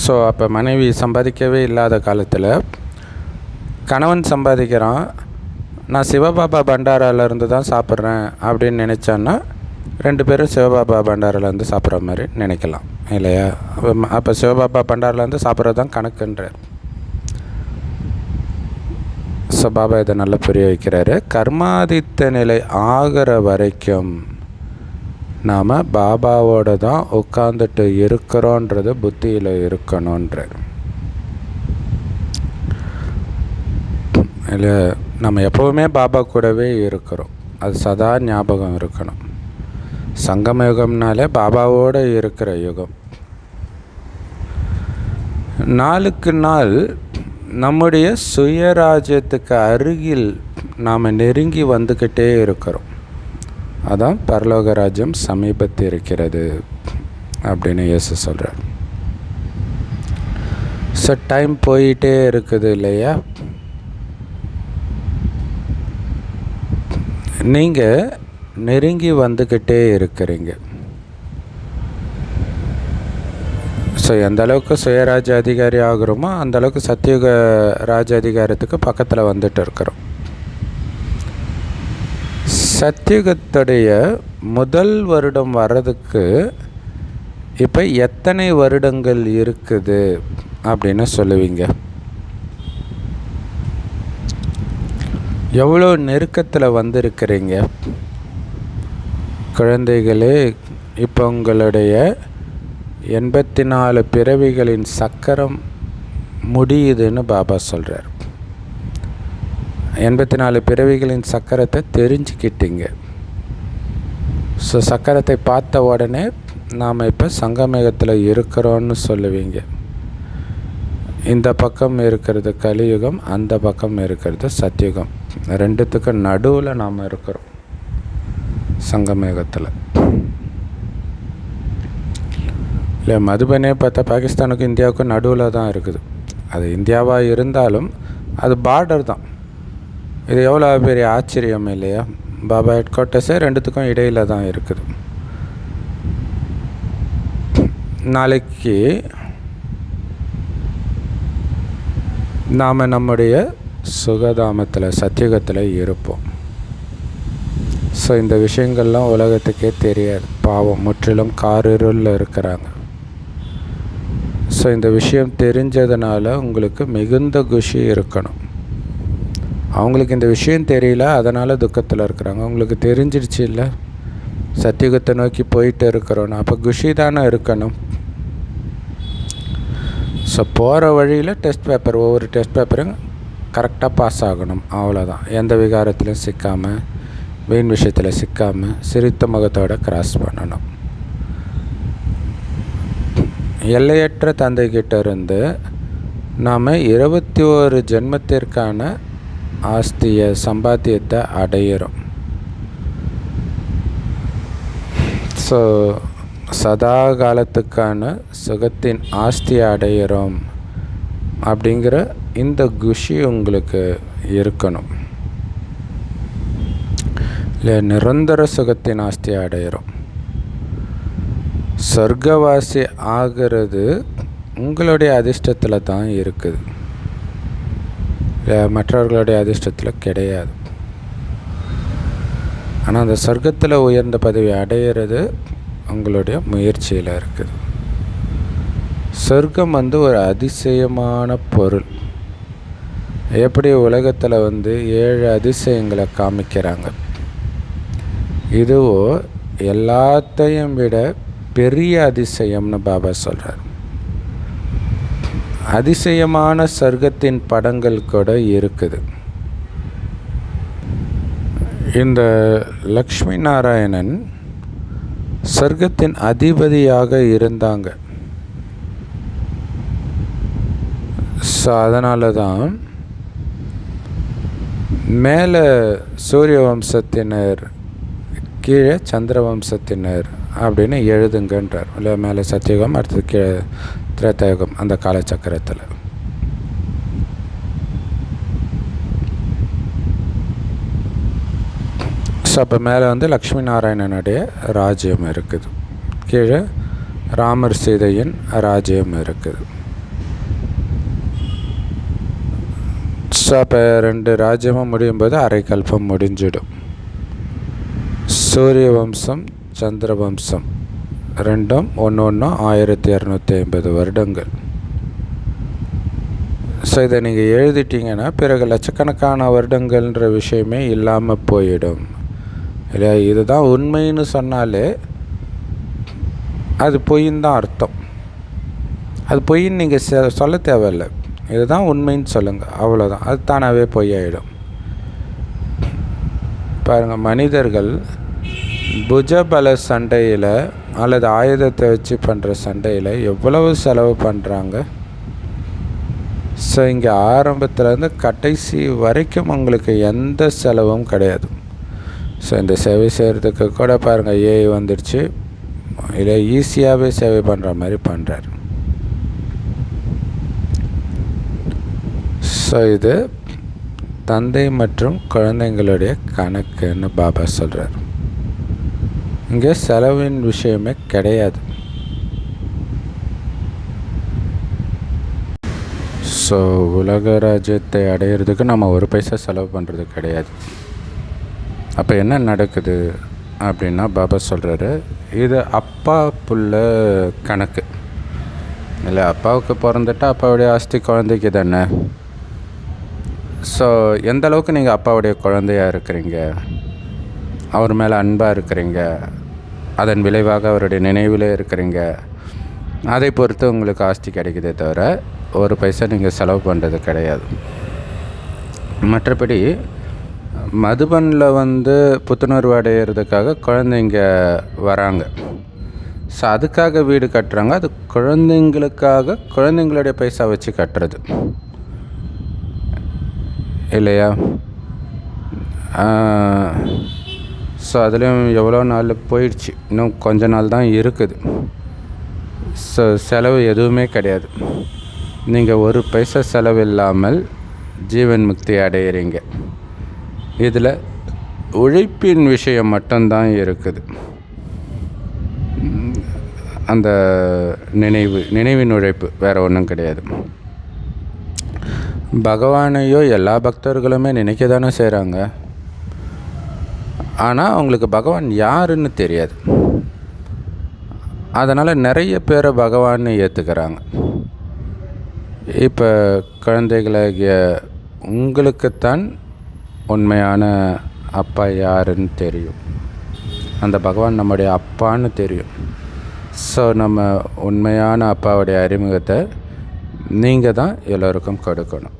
ஸோ அப்போ மனைவி சம்பாதிக்கவே இல்லாத காலத்தில் கணவன் சம்பாதிக்கிறான், நான் சிவபாபா பண்டாராலேருந்து தான் சாப்பிட்றேன் அப்படின்னு நினச்சான்னா 2 பேரும் சிவபாபா பண்டாரிலேருந்து சாப்பிட்ற மாதிரி நினைக்கலாம் இல்லையா? அப்போ சிவபாபா பண்டாரிலேருந்து சாப்பிட்றது தான் கணக்குன்றார். ஸோ பாபா இதை நல்லா புரிய வைக்கிறாரு. கர்மாதித்த நிலை ஆகிற வரைக்கும் நாம் பாபாவோட தான் உட்காந்துட்டு இருக்கிறோன்றது புத்தியில் இருக்கணுன்றார். இல்லை, நம்ம எப்போவுமே பாபா கூடவே இருக்கிறோம், அது சதா ஞாபகம் இருக்கணும். சங்கம யுகம்னாலே பாபாவோடு இருக்கிற யுகம். நாளுக்கு நாள் நம்முடைய சுயராஜ்யத்துக்கு அருகில் நாம் நெருங்கி வந்துக்கிட்டே இருக்கிறோம். அதான் பரலோக ராஜ்யம் சமீபத்தில் இருக்கிறது அப்படின்னு இயேசு சொல்கிறார். ஸோ டைம் போயிட்டே இருக்குது இல்லையா? நீங்கள் நெருங்கி வந்துக்கிட்டே இருக்கிறீங்க. ஸோ எந்த அளவுக்கு சுயராஜ அதிகாரி ஆகிறோமோ அந்தளவுக்கு சத்தியுக ராஜ அதிகாரத்துக்கு பக்கத்தில் வந்துட்டு இருக்கிறோம். சத்தியுகத்துடைய முதல் வருடம் வர்றதுக்கு இப்போ எத்தனை வருடங்கள் இருக்குது அப்படின்னு சொல்லுவீங்க? எவ்வளோ நெருக்கத்தில் வந்திருக்கிறீங்க குழந்தைகளே? இப்போ உங்களுடைய 84 பிறவிகளின் சக்கரம் முடியுதுன்னு பாபா சொல்கிறார். 84 பிறவிகளின் சக்கரத்தை தெரிஞ்சுக்கிட்டீங்க. ஸோ சக்கரத்தை பார்த்த உடனே நாம் இப்போ சங்கமேகத்தில் இருக்கிறோன்னு சொல்லுவீங்க. இந்த பக்கம் இருக்கிறது கலியுகம், அந்த பக்கம் இருக்கிறது சத்தியுகம். ரெண்டுத்துக்கும் நடுவில் நாம் இருக்கிறோம் சங்கமேகத்தில். இல்லை, மதுபனே பார்த்தா பாகிஸ்தானுக்கும் இந்தியாவுக்கும் நடுவில் தான் இருக்குது. அது இந்தியாவாக இருந்தாலும் அது பார்டர் தான். இது எவ்வளோ பெரிய ஆச்சரியம் இல்லையா? பாபா ஹெட் குவார்ட்டர்ஸே ரெண்டுத்துக்கும் இடையில் தான் இருக்குது. நாளைக்கு நாம் நம்முடைய சுகதாமத்தில் சத்தியுகத்தில் இருப்போம். ஸோ இந்த விஷயங்கள்லாம் உலகத்துக்கே தெரியாது. பாவம், முற்றிலும் காரிருளில் இருக்கிறாங்க. ஸோ இந்த விஷயம் தெரிஞ்சதுனால உங்களுக்கு மிகுந்த குஷி இருக்கணும். அவங்களுக்கு இந்த விஷயம் தெரியல, அதனால் துக்கத்தில் இருக்கிறாங்க. உங்களுக்கு தெரிஞ்சிடுச்சு இல்லை, சத்தியுகத்தை நோக்கி போயிட்டு இருக்கிறோன்னு, அப்போ குஷி தானே இருக்கணும். ஸோ போகிற வழியில் டெஸ்ட் பேப்பர், ஒவ்வொரு டெஸ்ட் பேப்பரும் கரெக்டாக பாஸ் ஆகணும், அவ்வளோதான். எந்த விகாரத்திலும் சிக்காமல், வீண் விஷயத்தில் சிக்காமல் சிரித்த முகத்தோடு கிராஸ் பண்ணணும். எல்லையற்ற தந்தைக்கிட்ட இருந்து நாம் 21 ஜென்மத்திற்கான ஆஸ்தியை, சம்பாத்தியத்தை அடையிறோம். ஸோ சதா காலத்துக்கான சுகத்தின் ஆஸ்தியை அடையிறோம் அப்படிங்கிற இந்த குஷி உங்களுக்கு இருக்கணும். இல்லை, நிரந்தர சுகத்தின் ஆஸ்தியை அடையிறோம். சொர்க்கவாசி ஆகிறது உங்களுடைய அதிர்ஷ்டத்தில் தான் இருக்குது, மற்றவர்களுடைய அதிர்ஷ்டத்தில் கிடையாது. ஆனால் அந்த சொர்க்கத்தில் உயர்ந்த பதவி அடையிறது உங்களுடைய முயற்சியில் இருக்குது. சொர்க்கம் ஒரு அதிசயமான பொருள். எப்படி உலகத்தில் 7 அதிசயங்களை காமிக்கிறாங்க, இதுவோ எல்லாத்தையும் விட பெரிய அதிசயம்னு பாபா சொல்கிறார். அதிசயமான சொர்க்கத்தின் படங்கள் கூட இருக்குது. இந்த லக்ஷ்மி நாராயணன் சொர்க்கத்தின் அதிபதியாக இருந்தாங்க. ஸோ அதனால தான் மேலே சூரிய வம்சத்தினர், கீழே சந்திர வம்சத்தினர் அப்படின்னு எழுதுங்கன்றார். இல்லை, மேலே சத்தியுகம், அடுத்தது கீழே திரேதாயுகம், அந்த காலச்சக்கரத்தில். ஸோ அப்போ மேலே வந்து லக்ஷ்மி நாராயணனுடைய ராஜ்யம் இருக்குது, கீழே ராமர் சீதையின் ராஜ்யம் இருக்குது. ஸோ அப்போ 2 ராஜ்யமும் முடியும் போது அரைக்கல்பம் முடிஞ்சிடும். சூரிய வம்சம், சந்திர வம்சம் ரெண்டும் ஒன்று 1250 வருடங்கள். ஸோ இதை நீங்கள் எழுதிட்டீங்கன்னா பிறகு லட்சக்கணக்கான வருடங்கள்ன்ற விஷயமே இல்லாமல் போயிடும் இல்லையா? இதுதான் உண்மைன்னு சொன்னாலே அது பொய்ன்னு தான் அர்த்தம். அது பொய்ன்னு நீங்கள் சொல்ல தேவையில்லை, இதுதான் உண்மைன்னு சொல்லுங்கள், அவ்வளோதான். அது தானாகவே பொய்யாயிடும். பாருங்கள், மனிதர்கள் புஜபல சண்டையில் அல்லது ஆயுதத்தை வச்சு பண்ணுற சண்டையில் எவ்வளவு செலவு பண்ணுறாங்க. ஸோ இங்கே ஆரம்பத்துலேருந்து கடைசி வரைக்கும் உங்களுக்கு எந்த செலவும் கிடையாது. ஸோ இந்த சேவை செய்கிறதுக்கு கூட பாருங்கள், ஏஐ வந்துடுச்சு, இல்லை ஈஸியாகவே சேவை பண்ணுற மாதிரி பண்ணுறாரு. ஸோ இது தந்தை மற்றும் குழந்தைங்களுடைய கணக்குன்னு பாபா சொல்கிறார். இங்கே செலவின் விஷயமே கிடையாது. ஸோ உலக ராஜ்யத்தை அடையிறதுக்கு நம்ம 1 பைசா செலவு பண்ணுறது கிடையாது. அப்போ என்ன நடக்குது அப்படின்னா, பாபா சொல்கிறாரு, இது அப்பா புள்ள கணக்கு இல்லை. அப்பாவுக்கு பிறந்துட்டா அப்பாவுடைய ஆஸ்தி குழந்தைக்கு தானே. ஸோ எந்த அளவுக்கு நீங்கள் அப்பாவுடைய குழந்தையாக இருக்கிறீங்க, அவர் மேலே அன்பாக இருக்கிறீங்க, அதன் விளைவாக அவருடைய நினைவிலே இருக்கிறீங்க, அதை பொறுத்து உங்களுக்கு ஆஸ்தி கிடைக்குதே தவிர 1 பைசா நீங்கள் செலவு பண்ணுறது கிடையாது. மற்றபடி மதுபனில் வந்து புத்துணர்வு அடையிறதுக்காக குழந்தைங்க வராங்க. ஸோ அதுக்காக வீடு கட்டுறாங்க. அது குழந்தைங்களுக்காக குழந்தைங்களுடைய பைசா வச்சு கட்டுறது இல்லையா? ஸோ அதுலேயும் எவ்வளோ நாள் போயிடுச்சு, இன்னும் கொஞ்ச நாள் தான் இருக்குது. ஸோ செலவு எதுவுமே கிடையாது. நீங்கள் 1 பைசா செலவு இல்லாமல் ஜீவன் முக்தி அடையிறீங்க. இதில் உழைப்பின் விஷயம் மட்டும்தான் இருக்குது. அந்த நினைவின் உழைப்பு வேறு ஒன்றும் கிடையாது. பகவானையோ எல்லா பக்தர்களுமே நினைக்க தானே செய்கிறாங்க. ஆனால் அவங்களுக்கு பகவான் யாருன்னு தெரியாது. அதனால் நிறைய பேரை பகவான்னு ஏற்றுக்கிறாங்க. இப்போ குழந்தைகளாகிய உங்களுக்குத்தான் உண்மையான அப்பா யாருன்னு தெரியும். அந்த பகவான் நம்முடைய அப்பான்னு தெரியும். ஸோ நம்ம உண்மையான அப்பாவுடைய அறிமுகத்தை நீங்கள் தான் எல்லோருக்கும் கொடுக்கணும்.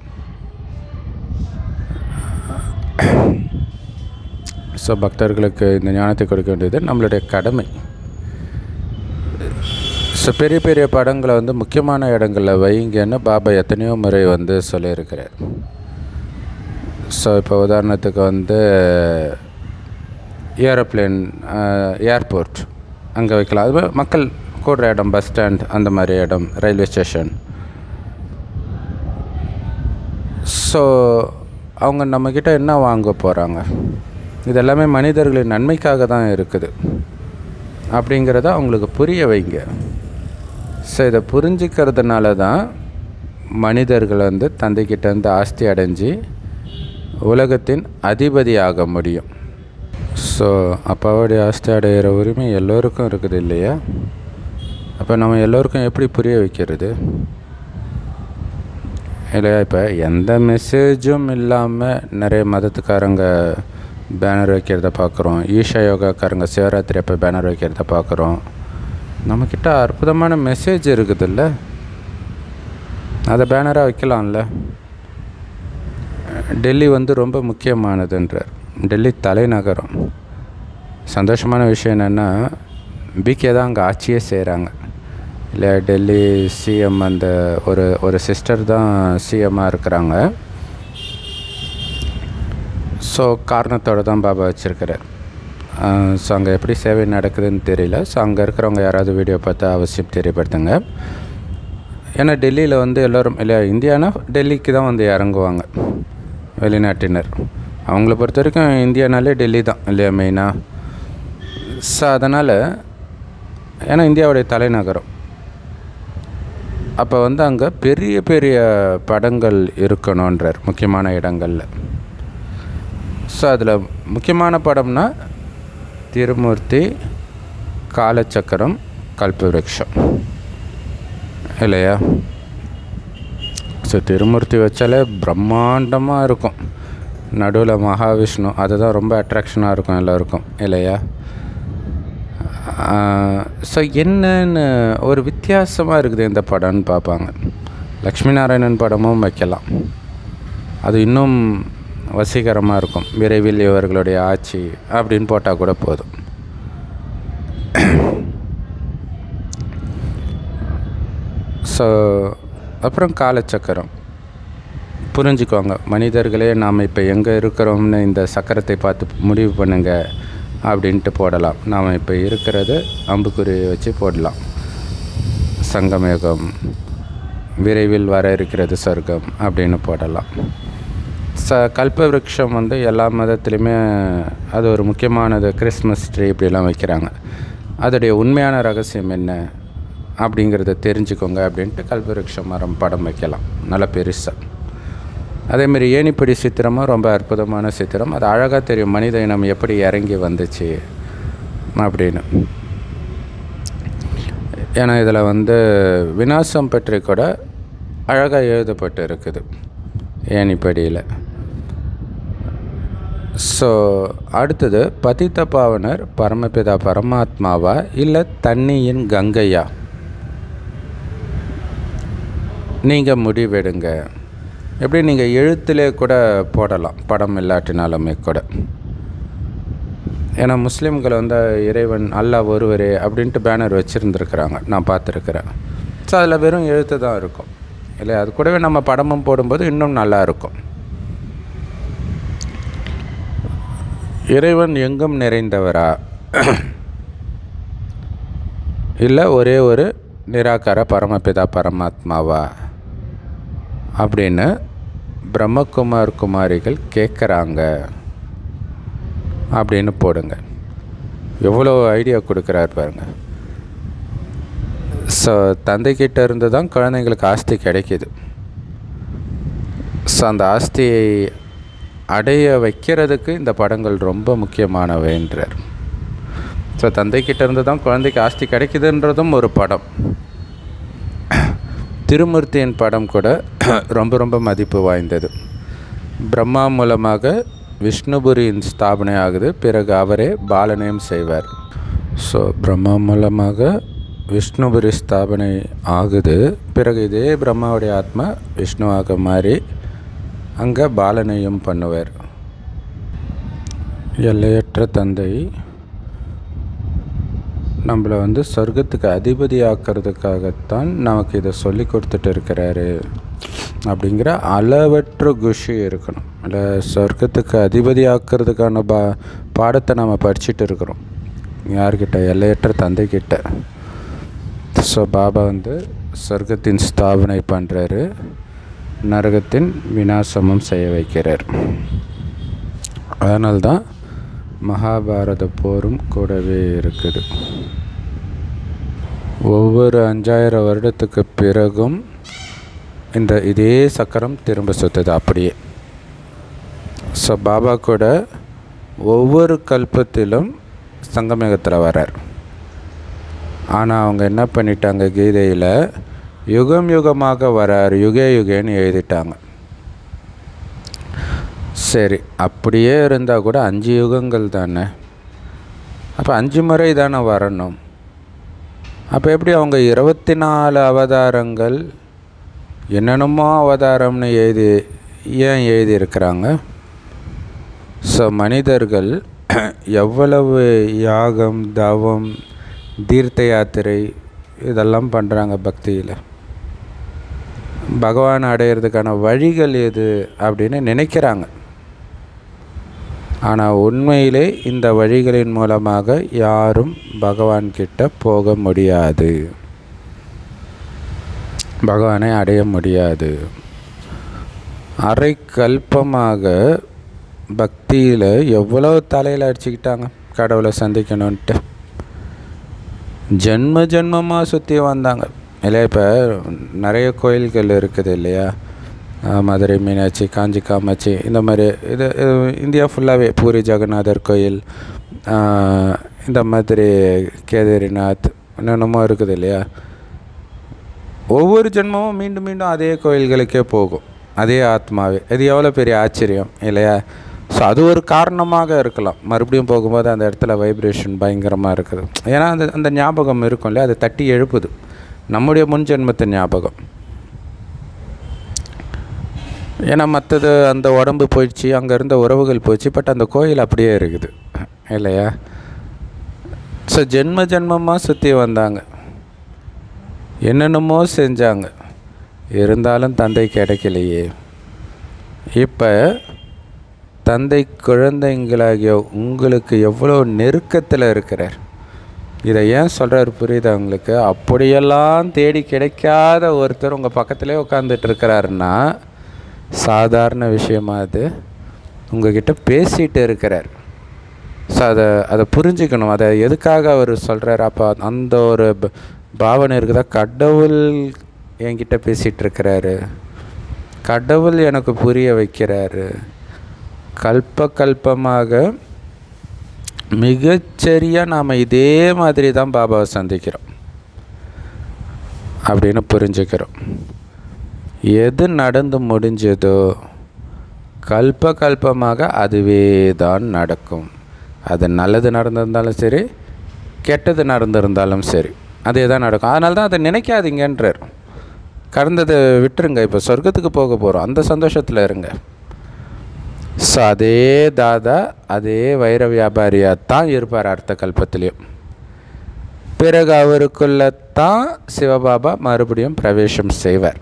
ஸோ பக்தர்களுக்கு இந்த ஞானத்தை கொடுக்க வேண்டியது நம்மளுடைய கடமை. ஸோ பெரிய பெரிய படங்களை வந்து முக்கியமான இடங்களில் வைங்கன்னு பாபா எத்தனையோ முறை வந்து சொல்லியிருக்கிறார். ஸோ இப்போ உதாரணத்துக்கு வந்து ஏரோப்ளேன், ஏர்போர்ட் அங்கே வைக்கலாம். அது மக்கள் கூடுற இடம், பஸ் ஸ்டாண்ட், அந்த மாதிரி இடம், ரயில்வே ஸ்டேஷன். ஸோ அவங்க நம்மக்கிட்ட என்ன வாங்க போகிறாங்க? இது எல்லாமே மனிதர்களின் நன்மைக்காக தான் இருக்குது அப்படிங்கிறத அவங்களுக்கு புரிய வைங்க. ஸோ இதை புரிஞ்சிக்கிறதுனால தான் மனிதர்கள் வந்து தந்தைக்கிட்டேருந்து ஆஸ்தி அடைஞ்சு உலகத்தின் அதிபதி ஆக முடியும். ஸோ அப்பாவுடைய ஆஸ்தி அடைகிற உரிமை எல்லோருக்கும் இருக்குது இல்லையா? அப்போ நம்ம எல்லோருக்கும் எப்படி புரிய வைக்கிறது இல்லையா? இப்போ எந்த மெசேஜும் இல்லாமல் நிறைய மதத்துக்காரங்க பேனர் வைக்கிறத பார்க்குறோம். ஈஷா யோகாக்காரங்க சிவராத்திரி அப்போ பேனர் வைக்கிறத பார்க்குறோம். நம்மக்கிட்ட அற்புதமான மெசேஜ் இருக்குதுல்ல, அதை பேனராக வைக்கலாம்ல. டெல்லி வந்து ரொம்ப முக்கியமானதுன்றார். டெல்லி தலைநகரம். சந்தோஷமான விஷயம் என்னென்னா, பிகே தான் அங்கே ஆட்சியே செய்கிறாங்க இல்லை. டெல்லி சிஎம் அந்த ஒரு சிஸ்டர் தான் சிஎம்மாக இருக்கிறாங்க. ஸோ காரணத்தோடு தான் பாபா வச்சுருக்கிறார். ஸோ அங்கே எப்படி சேவை நடக்குதுன்னு தெரியல. ஸோ அங்கே இருக்கிறவங்க யாராவது வீடியோ பார்த்தா அவசியம் தெரியப்படுத்துங்க. ஏன்னா டெல்லியில் வந்து எல்லோரும் இல்லையா, இந்தியானா டெல்லிக்கு தான் வந்து இறங்குவாங்க வெளிநாட்டினர். அவங்கள பொறுத்த வரைக்கும் இந்தியானாலே டெல்லி தான் இல்லையா மெயினாக. ஸோ அதனால் ஏன்னா இந்தியாவுடைய தலைநகரம், அப்போ வந்து அங்கே பெரிய பெரிய படங்கள் இருக்கணுன்றார் முக்கியமான இடங்களில். ஸோ அதில் முக்கியமான படம்னா திருமூர்த்தி, காலச்சக்கரம், கல்பவிருட்சம் இல்லையா. ஸோ திருமூர்த்தி வச்சாலே பிரம்மாண்டமாக இருக்கும், நடுவில் மகாவிஷ்ணு, அதுதான் ரொம்ப அட்ராக்ஷனாக இருக்கும் எல்லோருக்கும் இல்லையா. ஸோ என்னன்னு ஒரு வித்தியாசமாக இருக்குது இந்த படம்னு பார்ப்பாங்க. லக்ஷ்மி நாராயணன் படமும் வைக்கலாம், அது இன்னும் வசீகரமாக இருக்கும். விரைவில் இவர்களுடைய ஆட்சி அப்படின்னு போட்டால் கூட போதும். ஸோ அப்புறம் காலச்சக்கரம் புரிஞ்சுக்கோங்க மனிதர்களே, நாம் இப்போ எங்கே இருக்கிறோம்னு இந்த சக்கரத்தை பார்த்து முடிவு பண்ணுங்க அப்படின்ட்டு போடலாம். நாம் இப்போ இருக்கிறது அம்புக்குறி வச்சு போடலாம். சங்கமயுகம், விரைவில் வர இருக்கிறது சொர்க்கம் அப்படின்னு போடலாம். கல்பவிருட்சம் வந்து எல்லா மதத்துலேயுமே அது ஒரு முக்கியமானது. கிறிஸ்மஸ் ட்ரீ இப்படிலாம் வைக்கிறாங்க. அதோடைய உண்மையான ரகசியம் என்ன அப்படிங்கிறத தெரிஞ்சுக்கோங்க அப்படின்ட்டு கல்பவிருட்சம் மரம் படம் வைக்கலாம், நல்ல பெருசாக. அதேமாரி ஏணிப்படி சித்திரமும் ரொம்ப அற்புதமான சித்திரம். அது அழகாக தெரியும் மனித இனம் எப்படி இறங்கி வந்துச்சு அப்படின்னு. ஏன்னா இதில் வந்து விநாசம் பற்றி கூட அழகாக எழுதப்பட்டு இருக்குது ஏணிப்படியில். ஸோ அடுத்தது பதித்த பாவனர் பரமபிதா பரமாத்மாவா இல்லை தண்ணியின் கங்கையா, நீங்கள் முடிவெடுங்க. எப்படி நீங்கள் எழுத்திலே கூட போடலாம், படம் இல்லாட்டினாலுமே கூட. ஏன்னா முஸ்லீம்கள் வந்து இறைவன் அல்லாஹ் ஒருவரே அப்படின்ட்டு பேனர் வச்சுருந்துருக்குறாங்க, நான் பார்த்துருக்குறேன். ஸோ அதில் வெறும் எழுத்து தான் இருக்கும் இல்லை, அது கூடவே நம்ம படமும் போடும்போது இன்னும் நல்லா இருக்கும். இறைவன் எங்கும் நிறைந்தவரா இல்லை ஒரே ஒரு நிராகார பரமபிதா பரமாத்மாவா அப்படின்னு பிரம்மகுமார் குமாரிகள் கேட்குறாங்க அப்படின்னு போடுங்க. எவ்வளோ ஐடியா கொடுக்குறாரு பாருங்கள். ஸோ தந்தைக்கிட்ட இருந்து தான் குழந்தைங்களுக்கு ஆஸ்தி கிடைக்கிது. ஸோ அந்த ஆஸ்தியை அடைய வைக்கிறதுக்கு இந்த படங்கள் ரொம்ப முக்கியமானவைன்றார். ஸோ தந்தைக்கிட்ட இருந்து தான் குழந்தைக்கு ஆஸ்தி கிடைக்குதுன்றதும் ஒரு படம். திருமூர்த்தியின் படம் கூட ரொம்ப ரொம்ப மதிப்பு வாய்ந்தது. பிரம்மா மூலமாக விஷ்ணுபுரியின் ஸ்தாபனை ஆகுது, பிறகு அவரே பாலனையும் செய்வார். ஸோ பிரம்மா மூலமாக விஷ்ணுபுரி ஸ்தாபனை ஆகுது, பிறகு இதே பிரம்மாவுடைய ஆத்மா விஷ்ணுவாக மாறி அங்கே பாலனையும் பண்ணுவார். எல்லையற்ற தந்தை நம்மளை வந்து சொர்க்கத்துக்கு அதிபதி ஆக்கிறதுக்காகத்தான் நமக்கு இதை சொல்லி கொடுத்துட்டு இருக்கிறாரு அப்படிங்கிற அளவற்ற குஷி இருக்கணும். இல்லை சொர்க்கத்துக்கு அதிபதி ஆக்கிறதுக்கான பாடத்தை நம்ம படிச்சுட்டு இருக்கிறோம். யார்கிட்ட? எல்லையற்ற தந்தைக்கிட்ட. ஸோ பாபா வந்து சொர்க்கத்தின் ஸ்தாபனை பண்ணுறாரு, நரகத்தின் விநாசமும் செய்ய வைக்கிறார். அதனால்தான் மகாபாரத போரும் கூடவே இருக்குது. ஒவ்வொரு 5000 வருடத்துக்கு பிறகும் இதே சக்கரம் திரும்ப சுற்றுது அப்படியே. ஸோ பாபா கூட ஒவ்வொரு கல்பத்திலும் சங்கமேகத்தில் வரார். ஆனால் அவங்க என்ன பண்ணிட்டாங்க, கீதையில் யுகம் யுகமாக வரார், யுகே யுகேன்னு எழுதிட்டாங்க. சரி, அப்படியே இருந்தால் கூட 5 யுகங்கள் தானே, அப்போ 5 முறை தானே வரணும். அப்போ எப்படி அவங்க 24 அவதாரங்கள் என்னென்னமோ அவதாரம்னு ஏன் எழுதியிருக்கிறாங்க? ஸோ மனிதர்கள் எவ்வளவு யாகம், தவம், தீர்த்த யாத்திரை இதெல்லாம் பண்ணுறாங்க பக்தியில். பகவான் அடையிறதுக்கான வழிகள் எது அப்படின்னு நினைக்கிறாங்க. ஆனால் உண்மையிலே இந்த வழிகளின் மூலமாக யாரும் பகவான்கிட்ட போக முடியாது, பகவானை அடைய முடியாது. அரை கல்பமாக பக்தியில் எவ்வளோ தலையில் அடிச்சுக்கிட்டாங்க கடவுளை சந்திக்கணுன்ட்டு. ஜென்ம ஜென்மமாக சுற்றி வந்தாங்க இல்லையா. இப்போ நிறைய கோயில்கள் இருக்குது இல்லையா, மதுரை மீனாட்சி, காஞ்சி காமாட்சி, இந்த மாதிரி இது இந்தியா ஃபுல்லாகவே பூரி ஜெகநாதர் கோயில், இந்த மாதிரி கேதாரிநாத், என்னென்னமோ இருக்குது இல்லையா. ஒவ்வொரு ஜென்மமும் மீண்டும் மீண்டும் அதே கோயில்களுக்கே போகும் அதே ஆத்மாவே. இது எவ்வளோ பெரிய ஆச்சரியம் இல்லையா. ஸோ அது ஒரு காரணமாக இருக்கலாம். மறுபடியும் போகும்போது அந்த இடத்துல வைப்ரேஷன் பயங்கரமாக இருக்குது. ஏன்னா அந்த ஞாபகம் இருக்கும் இல்லையா, அது தட்டி எழுப்புது நம்முடைய முன் ஜென்மத்தின் ஞாபகம். ஏன்னா மற்றது அந்த உடம்பு போயிடுச்சு, அங்கே இருந்த உறவுகள் போயிடுச்சு, பட் அந்த கோயில் அப்படியே இருக்குது இல்லையா. ஸோ ஜென்ம ஜென்மமாக சுற்றி வந்தாங்க, என்னென்னமோ செஞ்சாங்க, இருந்தாலும் தந்தை கிடைக்கலையே. இப்போ தந்தை குழந்தைங்களாகிய உங்களுக்கு எவ்வளோ நெருக்கத்தில் இருக்கிறார். இதை ஏன் சொல்கிறார் புரியுதா உங்களுக்கு? அப்படியெல்லாம் தேடி கிடைக்காத ஒருத்தர் உங்கள் பக்கத்திலே உட்காந்துட்டு இருக்கிறாருன்னா சாதாரண விஷயமா அது? உங்ககிட்ட பேசிகிட்டு இருக்கிறார். ஸோ அதை புரிஞ்சுக்கணும். அதை எதுக்காக அவர் சொல்கிறார்? அப்போ அந்த ஒரு பாவனை இருக்குதா, கடவுள் என்கிட்ட பேசிகிட்டு இருக்கிறாரு, கடவுள் எனக்கு புரிய வைக்கிறாரு, கல்பமாக மிகச்சரியாக நாம் இதே மாதிரி தான் பாபாவை சந்திக்கிறோம் அப்படின்னு புரிஞ்சுக்கிறோம். எது நடந்து முடிஞ்சதோ கல்பமாக அதுவே தான் நடக்கும். அது நல்லது நடந்திருந்தாலும் சரி, கெட்டது நடந்திருந்தாலும் சரி, அதே தான் நடக்கும். அதனால தான் அதை நினைக்காதீங்கன்றார். கடந்ததை விட்டுருங்க, இப்போ சொர்க்கத்துக்கு போக போகிறோம், அந்த சந்தோஷத்தில் இருங்க. ஸோ அதே தாதா அதே வைர வியாபாரியாக தான் இருப்பார் அடுத்த கல்பத்திலையும். பிறகு அவருக்குள்ளத்தான் சிவபாபா மறுபடியும் பிரவேசம் செய்வார்.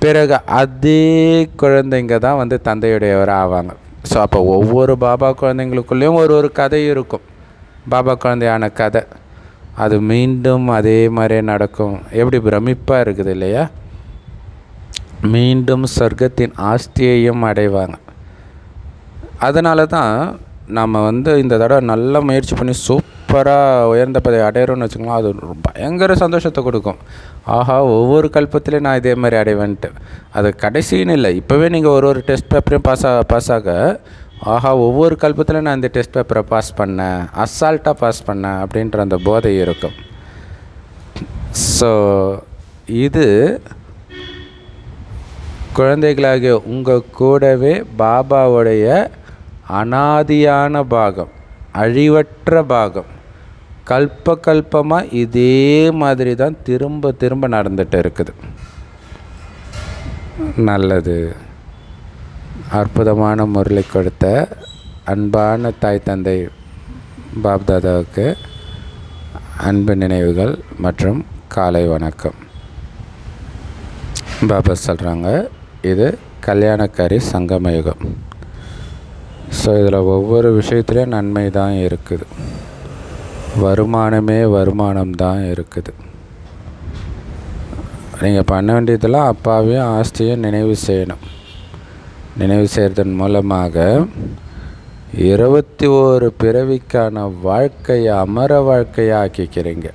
பிறகு அதே குழந்தைங்க தான் வந்து தந்தையுடையவராக ஆவாங்க. ஸோ அப்போ ஒவ்வொரு பாபா குழந்தைங்களுக்குள்ளேயும் ஒரு கதை இருக்கும், பாபா குழந்தையான கதை. அது மீண்டும் அதே மாதிரியே நடக்கும். எப்படி பிரமிப்பாக இருக்குது இல்லையா. மீண்டும் சொர்க்கத்தின் ஆஸ்தியையும் அடைவாங்க. அதனால தான் நம்ம வந்து இந்த தடவை நல்லா முயற்சி பண்ணி சூப்பராக உயர்ந்த பதவி அடையிறோன்னு வச்சுக்கலாம். அது பயங்கர சந்தோஷத்தை கொடுக்கும். ஆஹா, ஒவ்வொரு கல்பத்திலையும் நான் இதே மாதிரி அடைவேன்ட்டு. அது கடைசின்னு இல்லை, இப்போவே நீங்கள் ஒரு டெஸ்ட் பேப்பரையும் பாஸ் ஆக ஆஹா, ஒவ்வொரு கல்பத்திலையும் நான் இந்த டெஸ்ட் பேப்பரை பாஸ் பண்ணேன், அசால்ட்டாக பாஸ் பண்ணேன் அப்படின்ற அந்த போதை இருக்கும். ஸோ இது குழந்தைகளாகிய உங்கள் கூடவே பாபாவுடைய அனாதியான பாகம், அழிவற்ற பாகம், கல்பமாக இதே மாதிரி தான் திரும்ப திரும்ப நடந்துகிட்டு இருக்குது. நல்லது. அற்புதமான முரளி கொடுத்த அன்பான தாய் தந்தை பாப்தாதாவுக்கு அன்பு நினைவுகள் மற்றும் காலை வணக்கம். பாபா சொல்கிறாங்க, இது கல்யாணக்காரி சங்கம யுகம். ஸோ இதில் ஒவ்வொரு விஷயத்துலேயும் நன்மை தான் இருக்குது, வருமானம் தான் இருக்குது. நீங்கள் பண்ண வேண்டியதெல்லாம் அப்பாவையும் ஆஸ்தியும் நினைவு செய்யணும். நினைவு செய்கிறதன் மூலமாக 21 பிறவிக்கான வாழ்க்கையை அமர வாழ்க்கையாக ஆக்கிக்கிறீங்க.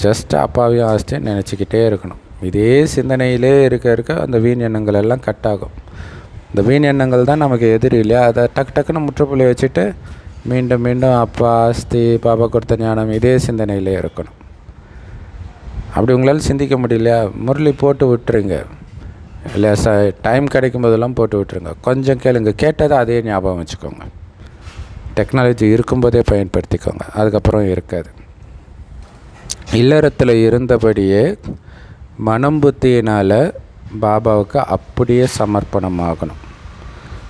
ஜஸ்ட் அப்பாவையும் ஆஸ்தியும் நினச்சிக்கிட்டே இருக்கணும். இதே சிந்தனையிலே இருக்க அந்த வீண் எண்ணங்கள் எல்லாம் கட் ஆகும். இந்த வீண் எண்ணங்கள் தான் நமக்கு எதிரி இல்லையா. அதை டக்குன்னு முற்றுப்புள்ளி வச்சுட்டு மீண்டும் அப்பா ஆஸ்தி, பாபா கொடுத்த ஞானம், இதே சிந்தனையிலே இருக்கணும். அப்படி உங்களால் சிந்திக்க முடியலையா, முரளி போட்டு விட்டுருங்க இல்லையா. டைம் கிடைக்கும் போதெல்லாம் போட்டு விட்டுருங்க. கொஞ்சம் கேளுங்க, கேட்டதை அதே ஞாபகம் வச்சுக்கோங்க. டெக்னாலஜி இருக்கும்போதே பயன்படுத்திக்கோங்க, அதுக்கப்புறம் இருக்காது. இல்லறத்தில் இருந்தபடியே மனம் புத்தியினால் பாபாவுக்கு அப்படியே சமர்ப்பணம் ஆகணும்.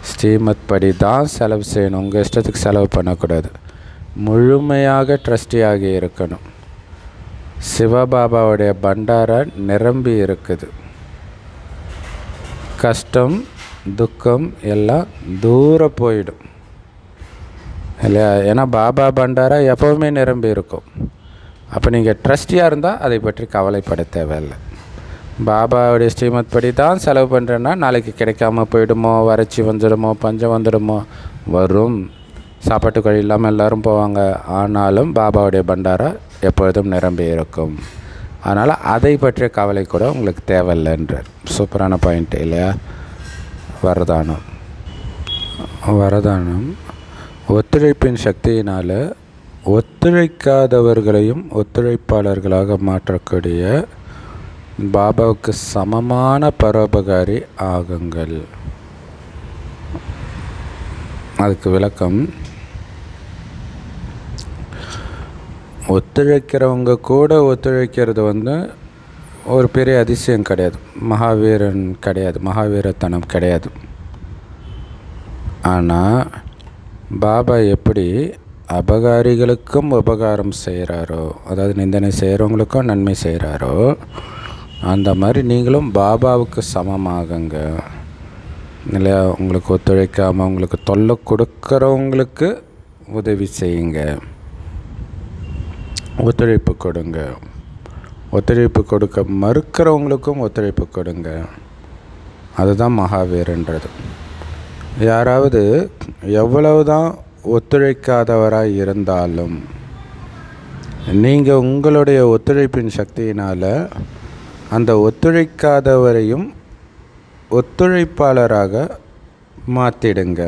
ஸ்ரீமத் படி தான் செலவு செய்யணும், உங்கள் இஷ்டத்துக்கு செலவு பண்ணக்கூடாது. முழுமையாக ட்ரஸ்டியாகி இருக்கணும். சிவபாபாவுடைய பண்டாரா நிரம்பி இருக்குது. கஷ்டம் துக்கம் எல்லாம் தூர போயிடும் இல்லையா? ஏன்னா பாபா பண்டாரா எப்போவுமே நிரம்பி இருக்கும். அப்போ நீங்கள் ட்ரஸ்டியாக இருந்தால் அதை பற்றி கவலைப்பட தேவையில்லை. பாபாவுடைய ஸ்ரீமத் படி தான் செலவு பண்ணுறேன்னா நாளைக்கு கிடைக்காம போயிடுமோ, வறட்சி வந்துடுமோ, பஞ்சம் வந்துடுமோ, வரும். சாப்பாட்டு வழி இல்லாமல் எல்லோரும் போவாங்க. ஆனாலும் பாபாவுடைய பண்டாரா எப்பொழுதும் நிரம்பி இருக்கும். அதனால் அதை பற்றிய கவலை கூட உங்களுக்கு தேவையில்லைன்றார். சூப்பரான பாயிண்ட் இல்லையா? வரதானம் ஒத்துழைப்பின் சக்தியினால் ஒத்துழைக்காதவர்களையும் ஒத்துழைப்பாளர்களாக மாற்றக்கூடிய பாபாவுக்கு சமமான பரோபகாரி ஆகுங்கள். அதுக்கு விளக்கம், ஒத்துழைக்கிறவங்க கூட ஒத்துழைக்கிறது ஒரு பெரிய அதிசயம் கிடையாது, மகாவீரன் கிடையாது, மகாவீரத்தனம் கிடையாது. ஆனால் பாபா எப்படி அபகாரிகளுக்கும் உபகாரம் செய்கிறாரோ, அதாவது நிந்தனை செய்கிறவங்களுக்கும் நன்மை செய்கிறாரோ, அந்த மாதிரி நீங்களும் பாபாவுக்கு சமமாகுங்க இல்லையா? உங்களுக்கு ஒத்துழைக்காமல் உங்களுக்கு தொல்லை கொடுக்குறவங்களுக்கு உதவி செய்யுங்க, ஒத்துழைப்பு கொடுங்க. ஒத்துழைப்பு கொடுக்க மறுக்கிறவங்களுக்கும் ஒத்துழைப்பு கொடுங்க. அதுதான் மகாவீரன்றது. யாராவது எவ்வளவு தான் ஒத்துழைக்காதவராக இருந்தாலும் நீங்கள் உங்களுடைய ஒத்துழைப்பின் சக்தியினால் அந்த ஒத்துழைக்காதவரையும் ஒத்துழைப்பாளராக மாற்றிடுங்க.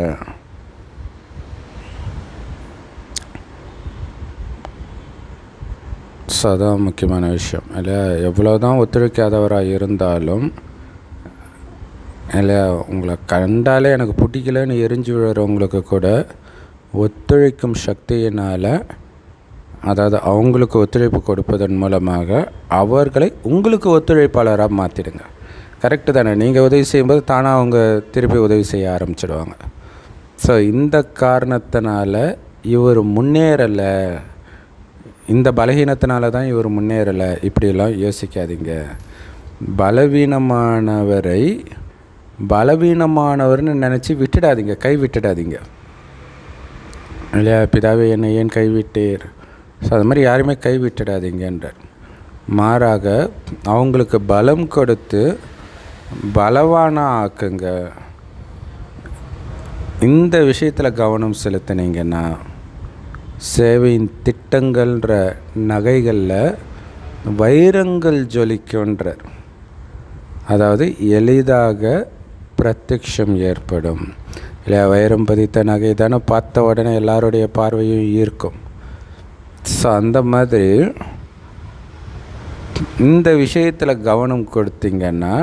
அதான் முக்கியமான விஷயம் இல்லையா? எவ்வளோ தான் ஒத்துழைக்காதவராக இருந்தாலும் இல்லையா, உங்களை கண்டாலே எனக்கு பிடிக்கலன்னு எரிஞ்சு விழுறவங்களுக்கு கூட ஒத்துழைக்கும் சக்தியினால், அதாவது அவங்களுக்கு ஒத்துழைப்பு கொடுப்பதன் மூலமாக அவர்களை உங்களுக்கு ஒத்துழைப்பாளராக மாற்றிடுங்க. கரெக்டு தானே? நீங்கள் உதவி செய்யும்போது தானாக அவங்க திருப்பி உதவி செய்ய ஆரம்பிச்சிடுவாங்க. ஸோ இந்த காரணத்தினால இவர் முன்னேறலை, இந்த பலவீனத்தினால தான் இவர் முன்னேறலை, இப்படியெல்லாம் யோசிக்காதீங்க. பலவீனமானவரை பலவீனமானவர்னு நினச்சி விட்டுடாதீங்க, கை விட்டுடாதீங்க இல்லையா? பிதாவே என்னை ஏன் கைவிட்டீர்? ஸோ அது மாதிரி யாருமே கை விட்டுடாதீங்கன்றார். மாறாக அவங்களுக்கு பலம் கொடுத்து பலவானாக ஆக்குங்க. இந்த விஷயத்தில் கவனம் செலுத்தினீங்கன்னா சேவையின் திட்டங்கள்ன்ற நகைகளில் வைரங்கள் ஜொலிக்குன்றார். அதாவது எளிதாக பிரத்யக்ஷம் ஏற்படும் இல்லையா? வைரம் பதித்த நகை தானே பார்த்த உடனே எல்லாருடைய பார்வையும் ஈர்க்கும். ஸோ அந்த மாதிரி இந்த விஷயத்தில் கவனம் கொடுத்தீங்கன்னா,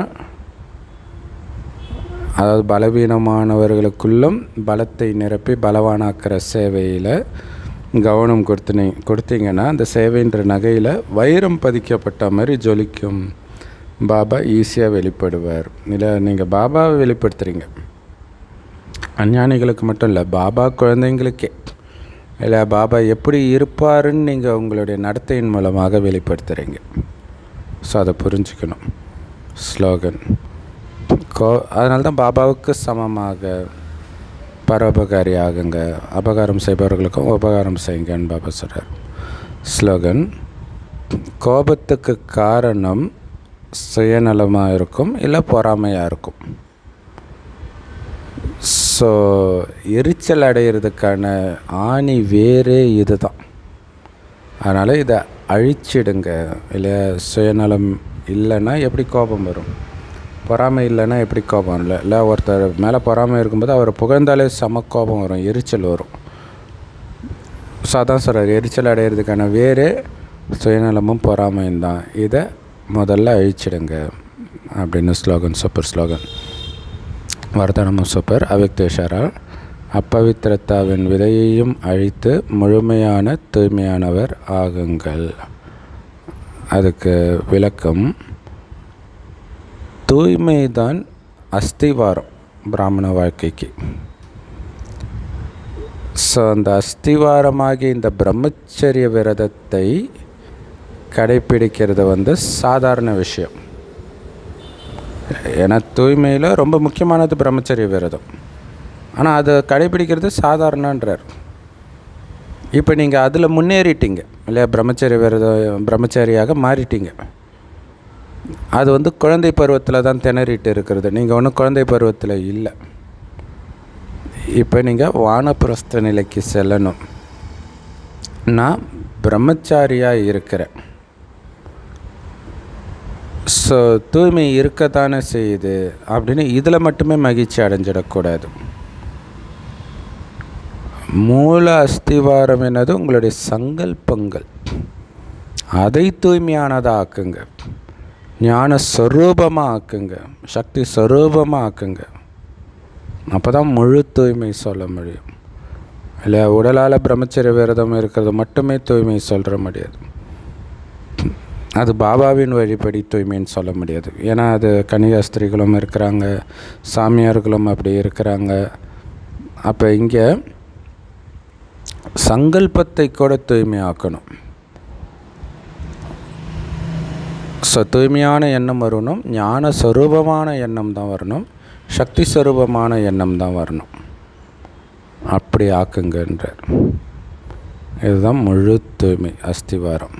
அதாவது பலவீனமானவர்களுக்குள்ளும் பலத்தை நிரப்பி பலவானாக்கிற சேவையில் கவனம் கொடுத்தீங்கன்னா அந்த சேவைன்ற நகையில் வைரம் பதிக்கப்பட்ட மாதிரி ஜொலிக்கும். பாபா ஈஸியாக வெளிப்படுவார். இல்லை நீங்கள் பாபாவை வெளிப்படுத்துகிறீங்க, அஞ்ஞானிகளுக்கு மட்டும் இல்லை, பாபா குழந்தைங்களுக்கே இல்லை, பாபா எப்படி இருப்பாருன்னு நீங்கள் உங்களுடைய நடத்தையின் மூலமாக வெளிப்படுத்துகிறீங்க. ஸோ அதை புரிஞ்சுக்கணும். ஸ்லோகன் அதனால தான் பாபாவுக்கு சமமாக பரோபகாரி ஆகுங்க, அபகாரம் செய்பவர்களுக்கும் உபகாரம் செய்யுங்கன்னு பாபா சொல்கிறார். ஸ்லோகன், கோபத்துக்கு காரணம் சுயநலமாக இருக்கும், இல்லை பொறாமையாக இருக்கும். ஸோ எரிச்சல் அடைகிறதுக்கான ஆணி வேறே இது தான். அதனால் இதை அழிச்சிடுங்க. இல்லை சுயநலம் இல்லைன்னா எப்படி கோபம் வரும்? பொறாமை இல்லைன்னா எப்படி கோபம் இல்லை ஒருத்தர் மேலே பொறாமை இருக்கும்போது அவரை புகழ்ந்தாலே செம கோபம் வரும், எரிச்சல் வரும். ஸோ அதான் சொல்கிறார், எரிச்சல் அடைகிறதுக்கான வேறு சுயநலமும் பொறாமையும் தான். இதை முதல்ல அழிச்சிடுங்க அப்படின்னு ஸ்லோகன். Super slogan. வர்தனமும் சூப்பர். அவ்யக்தேஷரா, அப்பவித்திரத்தாவின் விதையையும் அழித்து முழுமையான தூய்மையானவர் ஆகுங்கள். அதுக்கு விளக்கம், தூய்மை தான் அஸ்திவாரம் பிராமண வாழ்க்கைக்கு. ஸோ அந்த அஸ்திவாரமாகி இந்த பிரம்மச்சரிய விரதத்தை கடைப்பிடிக்கிறது சாதாரண விஷயம் ஏன்னா தூய்மையில் ரொம்ப முக்கியமானது பிரம்மச்சரிய விரதம். ஆனால் அதை கடைபிடிக்கிறது சாதாரணன்றார். இப்போ நீங்கள் அதில் முன்னேறிட்டீங்க இல்லையா, பிரம்மச்சாரியாக மாறிட்டீங்க. அது குழந்தை பருவத்தில் தான் திணறிட்டு இருக்கிறது. நீங்கள் ஒன்றும் குழந்தை பருவத்தில் இல்லை. இப்போ நீங்கள் வானப்பிரஸ்த நிலைக்கு செல்லணும். நான் பிரம்மச்சாரியாக இருக்கிறேன். ஸோ தூய்மை இருக்கத்தானே செய்யுது அப்படின்னு இதில் மட்டுமே மகிழ்ச்சி அடைஞ்சிடக்கூடாது. மூல அஸ்திவாரம் என்னது உங்களுடைய சங்கல்பங்கள். அதை தூய்மையானதாக ஆக்குங்க, ஞான ஸ்வரூபமாக ஆக்குங்க, சக்தி ஸ்வரூபமாக ஆக்குங்க. அப்போ தான் முழு தூய்மை சொல்ல முடியும் இல்லையா. உடலால் பிரம்மச்சரிய விரதம் இருக்கிறது மட்டுமே தூய்மை சொல்கிற முடியாது. அது பாபாவின் வழிபடி தூய்மைன்னு சொல்ல முடியாது. ஏன்னா அது கன்னிகாஸ்திரிகளும் இருக்கிறாங்க, சாமியார்களும் அப்படி இருக்கிறாங்க. அப்போ இங்கே சங்கல்பத்தை கூட தூய்மையாக்கணும். ஸோ தூய்மையான எண்ணம் வரணும், ஞான ஸ்வரூபமான எண்ணம் தான் வரணும், சக்தி ஸ்வரூபமான எண்ணம் தான் வரணும். அப்படி ஆக்குங்கன்றார். இதுதான் முழு தூய்மை அஸ்திவாரம்.